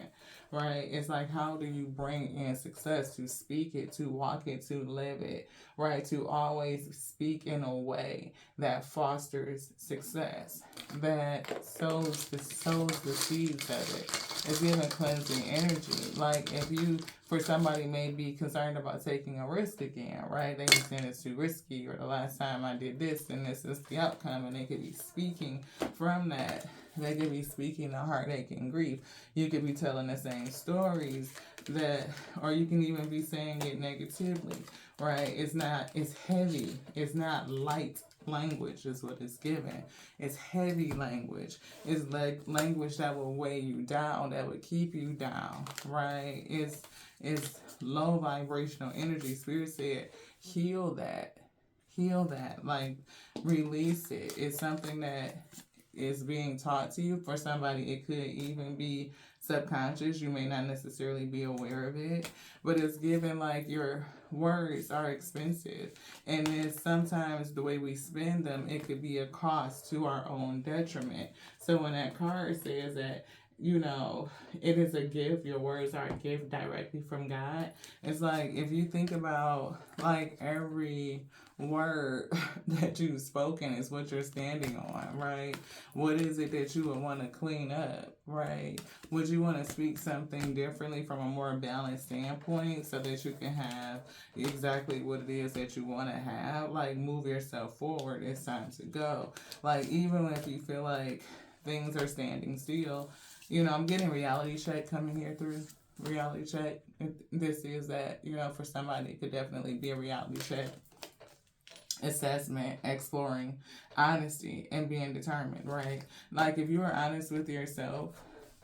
right? It's like, how do you bring in success? To speak it, to walk it, to live it, right? To always speak in a way that fosters success, that sows the seeds of it. It's giving cleansing energy. Like, if you, for somebody may be concerned about taking a risk again, right? They be saying it's too risky, or the last time I did this and this is the outcome, and they could be speaking from that. They could be speaking the heartache and grief. You could be telling the same stories that, or you can even be saying it negatively, right? It's heavy. It's not light language is what it's given. It's heavy language. It's like language that will weigh you down, that would keep you down, right? It's low vibrational energy. Spirit said, heal that. Heal that. Like, release it. It's something that is being taught to you. For somebody, it could even be subconscious. You may not necessarily be aware of it, but it's given like your words are expensive, and it's sometimes the way we spend them, it could be a cost to our own detriment. So when that card says that, you know, it is a gift, your words are a gift directly from God, it's like, if you think about like every word that you've spoken is what you're standing on, right? What is it that you would want to clean up, right? Would you want to speak something differently from a more balanced standpoint so that you can have exactly what it is that you want to have? Like, move yourself forward. It's time to go. Like, even if you feel like things are standing still, you know, I'm getting reality check coming here through. Reality check. This is that, you know, for somebody, it could definitely be a reality check. Assessment, exploring, honesty, and being determined, right? Like, if you are honest with yourself,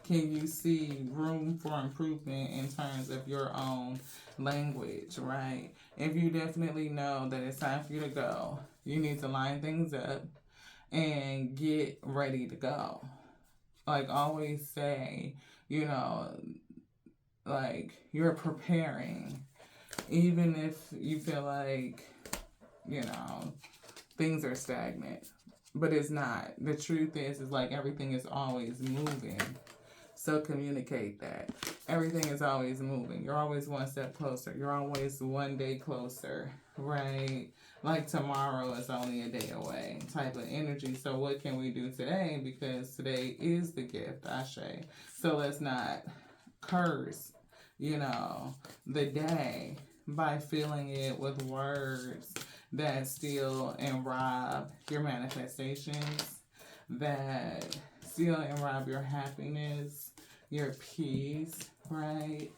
can you see room for improvement in terms of your own language, right? If you definitely know that it's time for you to go, you need to line things up and get ready to go. Like, always say, you know, like, you're preparing, even if you feel like, you know, things are stagnant, but it's not. The truth is like, everything is always moving. So communicate that. Everything is always moving. You're always one step closer. You're always one day closer, right? Like, tomorrow is only a day away type of energy. So what can we do today? Because today is the gift, Ashe. So let's not curse, you know, the day by filling it with words that steal and rob your manifestations, that steal and rob your happiness, your peace, right?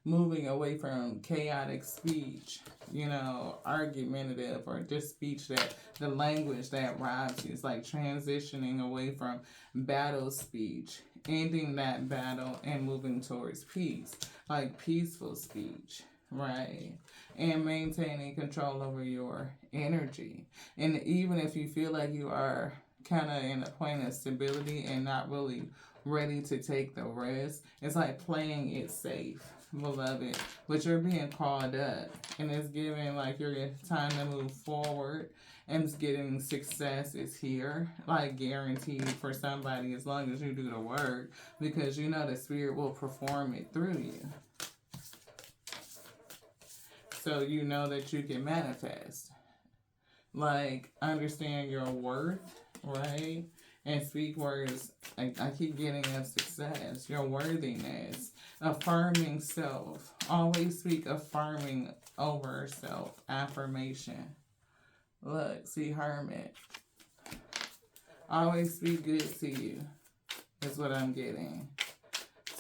Moving away from chaotic speech, you know, argumentative, or just speech that, the language that robs you. It's like transitioning away from battle speech, ending that battle and moving towards peace, like peaceful speech, right? And maintaining control over your energy. And even if you feel like you are kind of in a point of stability and not really ready to take the risk, it's like playing it safe, beloved. But you're being called up, and it's giving like your time to move forward, and it's getting success is here, like guaranteed for somebody, as long as you do the work, because you know the Spirit will perform it through you. So you know that you can manifest. Like, understand your worth, right? And speak words. I keep getting of success, your worthiness, affirming self. Always speak affirming over self, affirmation. Look, see, Hermit. Always speak good to you. is what I'm getting.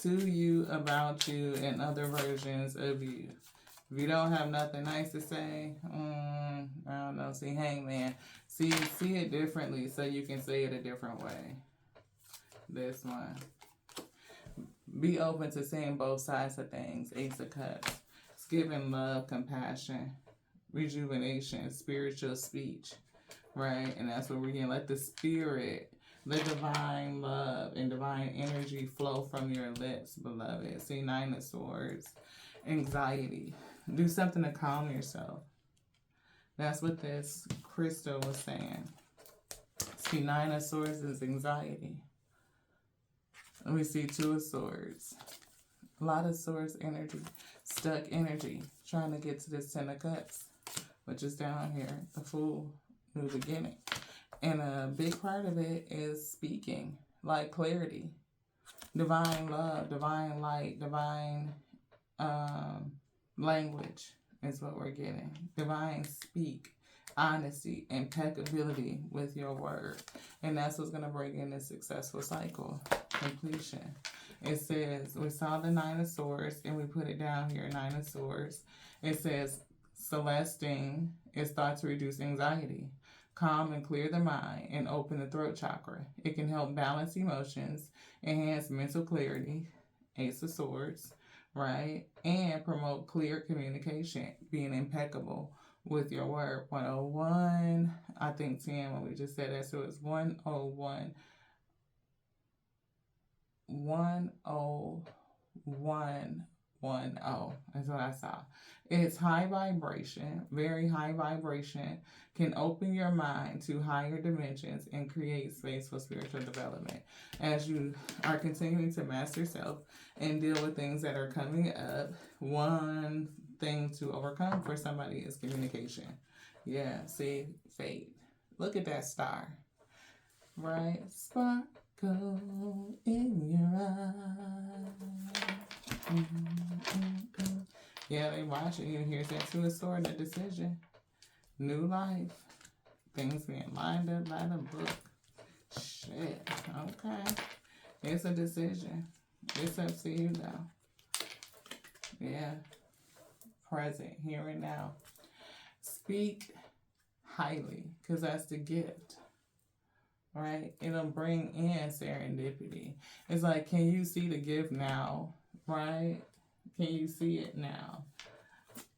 To you, about you, and other versions of you. If you don't have nothing nice to say, I don't know, see, Hangman. See it differently so you can say it a different way. This one. Be open to seeing both sides of things. Ace of Cups. It's giving love, compassion, rejuvenation, spiritual speech, right? And that's what we're getting. Let the spirit, the divine love and divine energy flow from your lips, beloved. See, 9 of Swords. Anxiety. Do something to calm yourself. That's what this crystal was saying. See, 9 of Swords is anxiety. We see 2 of Swords. A lot of Swords energy. Stuck energy. Trying to get to this 10 of Cups, which is down here. The Fool. New beginning. And a big part of it is speaking. Like clarity. Divine love. Divine light. Divine language is what we're getting. Divine speak. Honesty, impeccability with your word. And that's what's going to bring in this successful cycle. Completion. It says, we saw the 9 of Swords and we put it down here, 9 of Swords. It says, Celestine is thought to reduce anxiety, calm and clear the mind, and open the throat chakra. It can help balance emotions, enhance mental clarity, Ace of Swords, right? And promote clear communication, being impeccable with your word. 101, I think 10 when we just said that, so it's 101. 10110 is what I saw. It's high vibration, very high vibration, can open your mind to higher dimensions and create space for spiritual development. As you are continuing to master self and deal with things that are coming up, one thing to overcome for somebody is communication. Yeah, see, fate. Look at that star, right? Sparkle in your eyes. Yeah, they watching you. Here's that 2 of Swords, a decision. New life. Things being lined up by the book. Shit. Okay. It's a decision. It's up to you though. Yeah. Present, here and now. Speak highly, because that's the gift. Right? It'll bring in serendipity. It's like, can you see the gift now? Right? Can you see it now?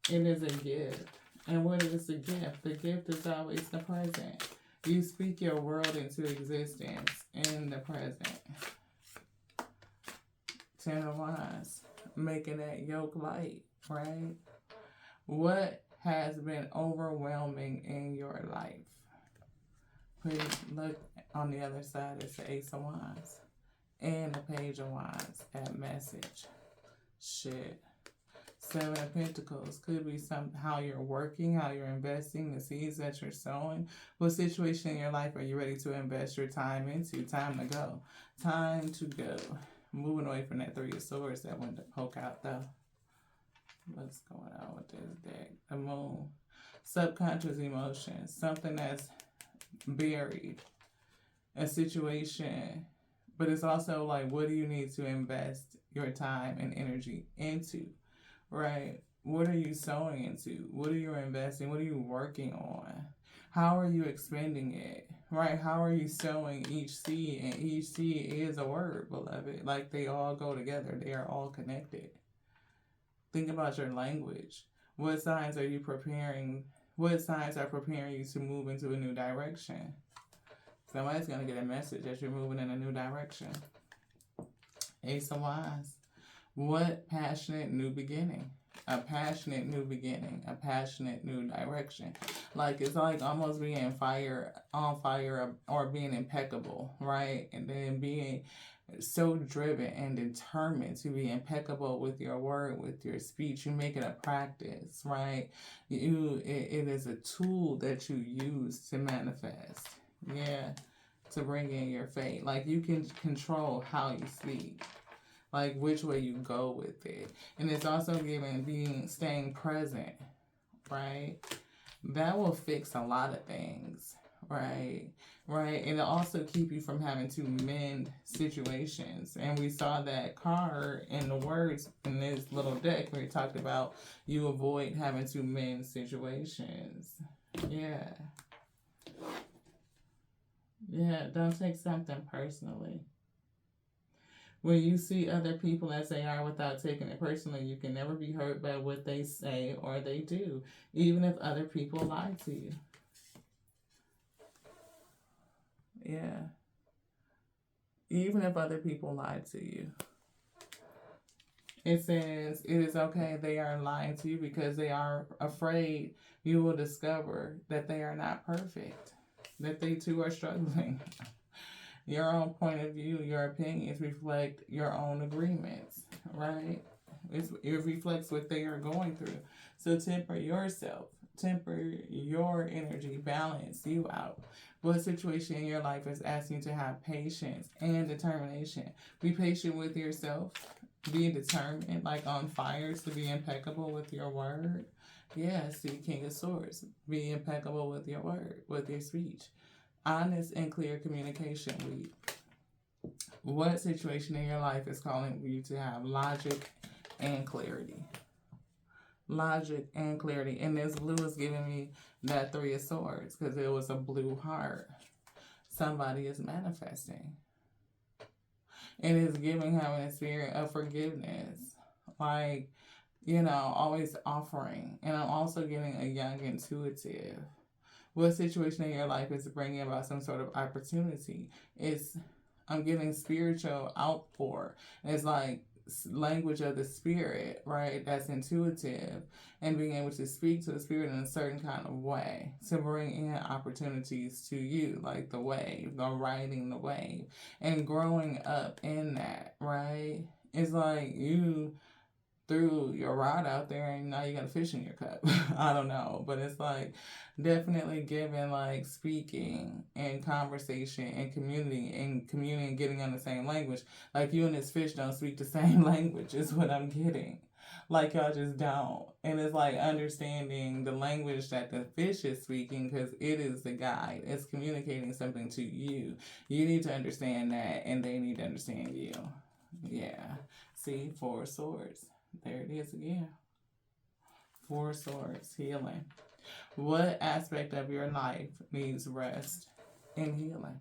It is a gift. And what is the gift? The gift is always the present. You speak your world into existence in the present. 10 of Wands. Making that yoke light, right? What has been overwhelming in your life? Please look on the other side. It's the Ace of Wands and the Page of Wands at message. Shit. 7 of Pentacles could be how you're working, how you're investing, the seeds that you're sowing. What situation in your life are you ready to invest your time into? Time to go. Time to go. Moving away from that 3 of Swords that went to poke out though. What's going on with this deck? The Moon. Subconscious emotions. Something that's buried. A situation. But it's also like, what do you need to invest your time and energy into? Right? What are you sowing into? What are you investing? What are you working on? How are you expending it? Right? How are you sowing each seed? And each seed is a word, beloved. Like they all go together. They are all connected. Think about your language. What signs are you preparing? What signs are preparing you to move into a new direction? Somebody's going to get a message that you're moving in a new direction. Ace of Wands. What passionate new beginning? A passionate new beginning. A passionate new direction. Like it's like almost being on fire or being impeccable, right? And then being so driven and determined to be impeccable with your word, with your speech. You make it a practice, right? It is a tool that you use to manifest. Yeah, to bring in your fate. Like you can control how you speak, like which way you go with it. And it's also staying present, right? That will fix a lot of things, Right, right. And it'll also keep you from having to mend situations. And we saw that card in the words in this little deck where he talked about you avoid having to mend situations. Yeah. Yeah, don't take something personally. When you see other people as they are without taking it personally, you can never be hurt by what they say or they do, even if other people lie to you. Yeah. Even if other people lie to you. It says it is okay they are lying to you because they are afraid you will discover that they are not perfect, that they too are struggling. Your own point of view, your opinions reflect your own agreements, right? It reflects what they are going through. So temper yourself, temper your energy, balance you out. What situation in your life is asking you to have patience and determination? Be patient with yourself. Be determined, like on fire, to be impeccable with your word. Yeah, see, King of Swords. Be impeccable with your word, with your speech. Honest and clear communication week. What situation in your life is calling you to have logic and clarity? Logic and clarity. And this blue is giving me that 3 of Swords because it was a blue heart. Somebody is manifesting. It is giving having a spirit of forgiveness. Like, always offering. And I'm also getting a young intuitive. What situation in your life is bringing about some sort of opportunity? I'm getting spiritual outpour. It's like language of the spirit, right? That's intuitive and being able to speak to the spirit in a certain kind of way to bring in opportunities to you, like the wave, the riding the wave, and growing up in that, right? It's like you threw your rod out there and now you got a fish in your cup. I don't know, but it's like definitely giving like speaking and conversation and community and communing, getting on the same language. Like you and this fish don't speak the same language is what I'm getting. Like y'all just don't. And it's like understanding the language that the fish is speaking because it is the guide. It's communicating something to you. You need to understand that and they need to understand you. Yeah. See, 4 swords. There it is again. 4 swords, healing. What aspect of your life needs rest and healing?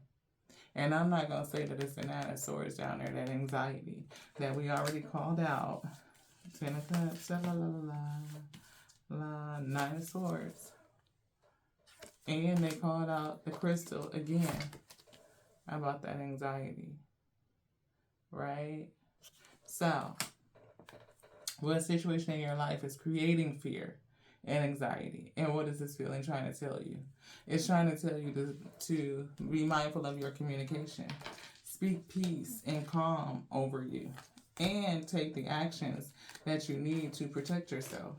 And I'm not going to say that it's the 9 of swords down there, that anxiety that we already called out. 10 of cups, la la la la, 9 of swords. And they called out the crystal again about that anxiety. Right? So, what situation in your life is creating fear and anxiety? And what is this feeling trying to tell you? It's trying to tell you to be mindful of your communication. Speak peace and calm over you. And take the actions that you need to protect yourself.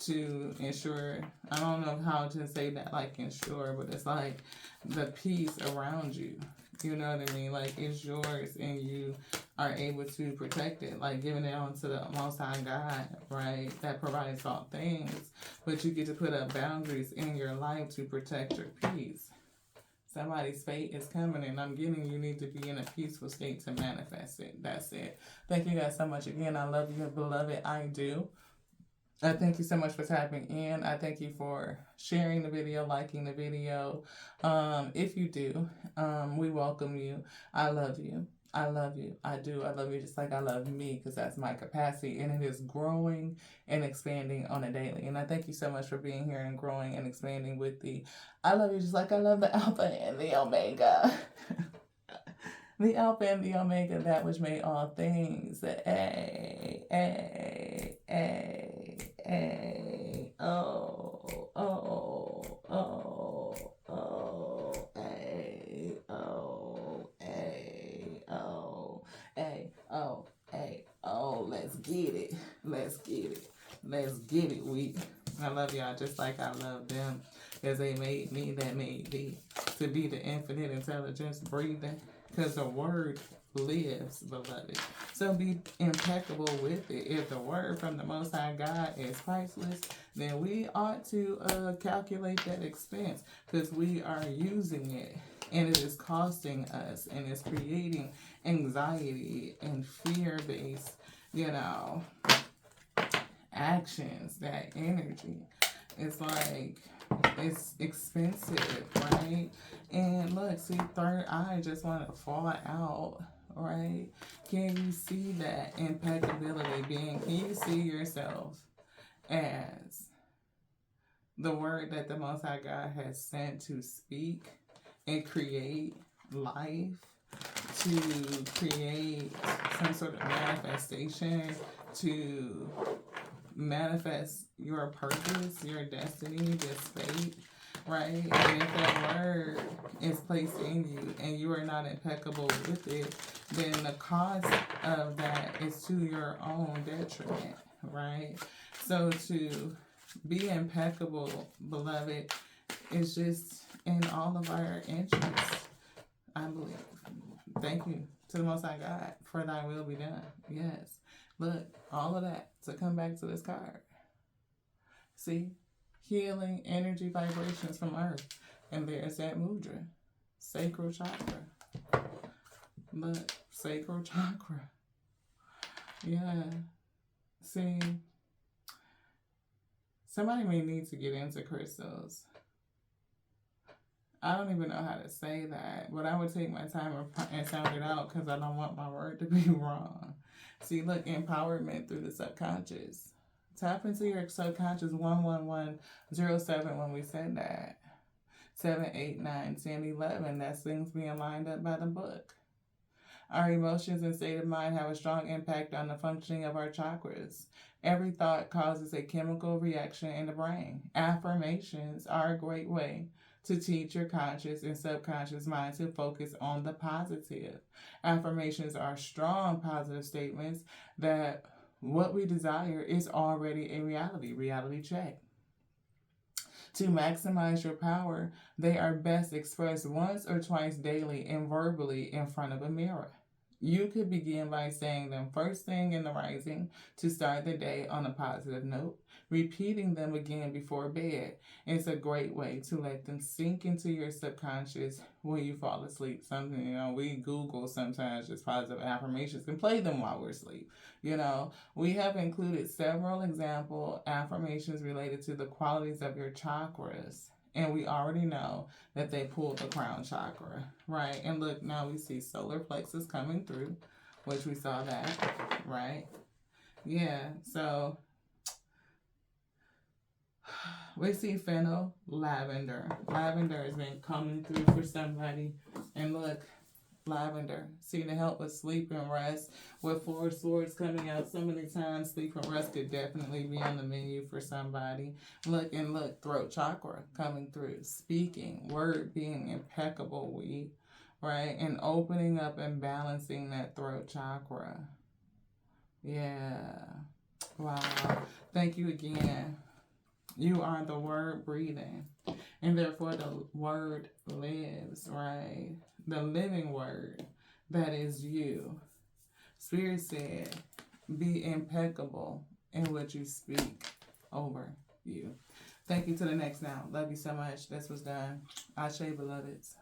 To ensure, I don't know how to say that like ensure, but it's like the peace around you. You know what I mean? Like it's yours and you are able to protect it. Like giving it on to the Most High God, right? That provides all things. But you get to put up boundaries in your life to protect your peace. Somebody's fate is coming and I'm getting you need to be in a peaceful state to manifest it. That's it. Thank you guys so much again. I love you, beloved. I do. I thank you so much for tapping in. I thank you for sharing the video, liking the video. If you do, we welcome you. I love you. I love you. I do. I love you just like I love me because that's my capacity and it is growing and expanding on a daily. And I thank you so much for being here and growing and expanding with I love you just like I love the Alpha and the Omega. The Alpha and the Omega, that which made all things. A, O, O, O, O, A, O, A, O, A, O, A, O. Let's get it. Let's get it. Let's get it, we. I love y'all just like I love them because they made me that made thee. to be the infinite intelligence breathing, because the word lives, beloved. So be impeccable with it. If the word from the Most High God is priceless, then we ought to calculate that expense, because we are using it and it is costing us and it's creating anxiety and fear-based, actions, that energy. It's like, it's expensive, right? And look, see, third eye just want to fall out, right? Can you see that impeccability being, can you see yourself as the word that the Most High God has sent to speak and create life, to create some sort of manifestation, to manifest your purpose, your destiny, this fate, right? And if that word is placed in you and you are not impeccable with it, then the cost of that is to your own detriment, right? So to be impeccable, beloved, is just in all of our interests, I believe. Thank you to the Most High God for thy will be done. Yes. Look, all of that to come back to this card. See? Healing energy vibrations from earth. And there's that mudra. Sacral chakra. Look, sacral chakra. Yeah. See? Somebody may need to get into crystals. I don't even know how to say that, but I would take my time and sound it out, because I don't want my word to be wrong. See, look, empowerment through the subconscious. Tap into your subconscious 11107 when we said that. 7, 8, 9, 10, 11. That's things being lined up by the book. Our emotions and state of mind have a strong impact on the functioning of our chakras. Every thought causes a chemical reaction in the brain. Affirmations are a great way to teach your conscious and subconscious mind to focus on the positive. Affirmations are strong positive statements that what we desire is already a reality. Reality check. To maximize your power, they are best expressed once or twice daily and verbally in front of a mirror. You could begin by saying them first thing in the rising to start the day on a positive note, repeating them again before bed. It's a great way to let them sink into your subconscious when you fall asleep. Something, we Google sometimes just positive affirmations and play them while we're asleep. We have included several example affirmations related to the qualities of your chakras. And we already know that they pull the crown chakra, right? And look, now we see solar plexus coming through, which we saw that, right? Yeah, so we see fennel, lavender. Lavender has been coming through for somebody. And look, lavender, see, to help with sleep and rest. With 4 swords coming out so many times, sleep and rest could definitely be on the menu for somebody. Look, throat chakra coming through. Speaking, word being impeccable, right? And opening up and balancing that throat chakra. Yeah. Wow. Thank you again. You are the word breathing, and therefore the word lives, right? The living word that is you. Spirit said, be impeccable in what you speak over you. Thank you. To the next now. Love you so much. This was done. Ashe, beloveds.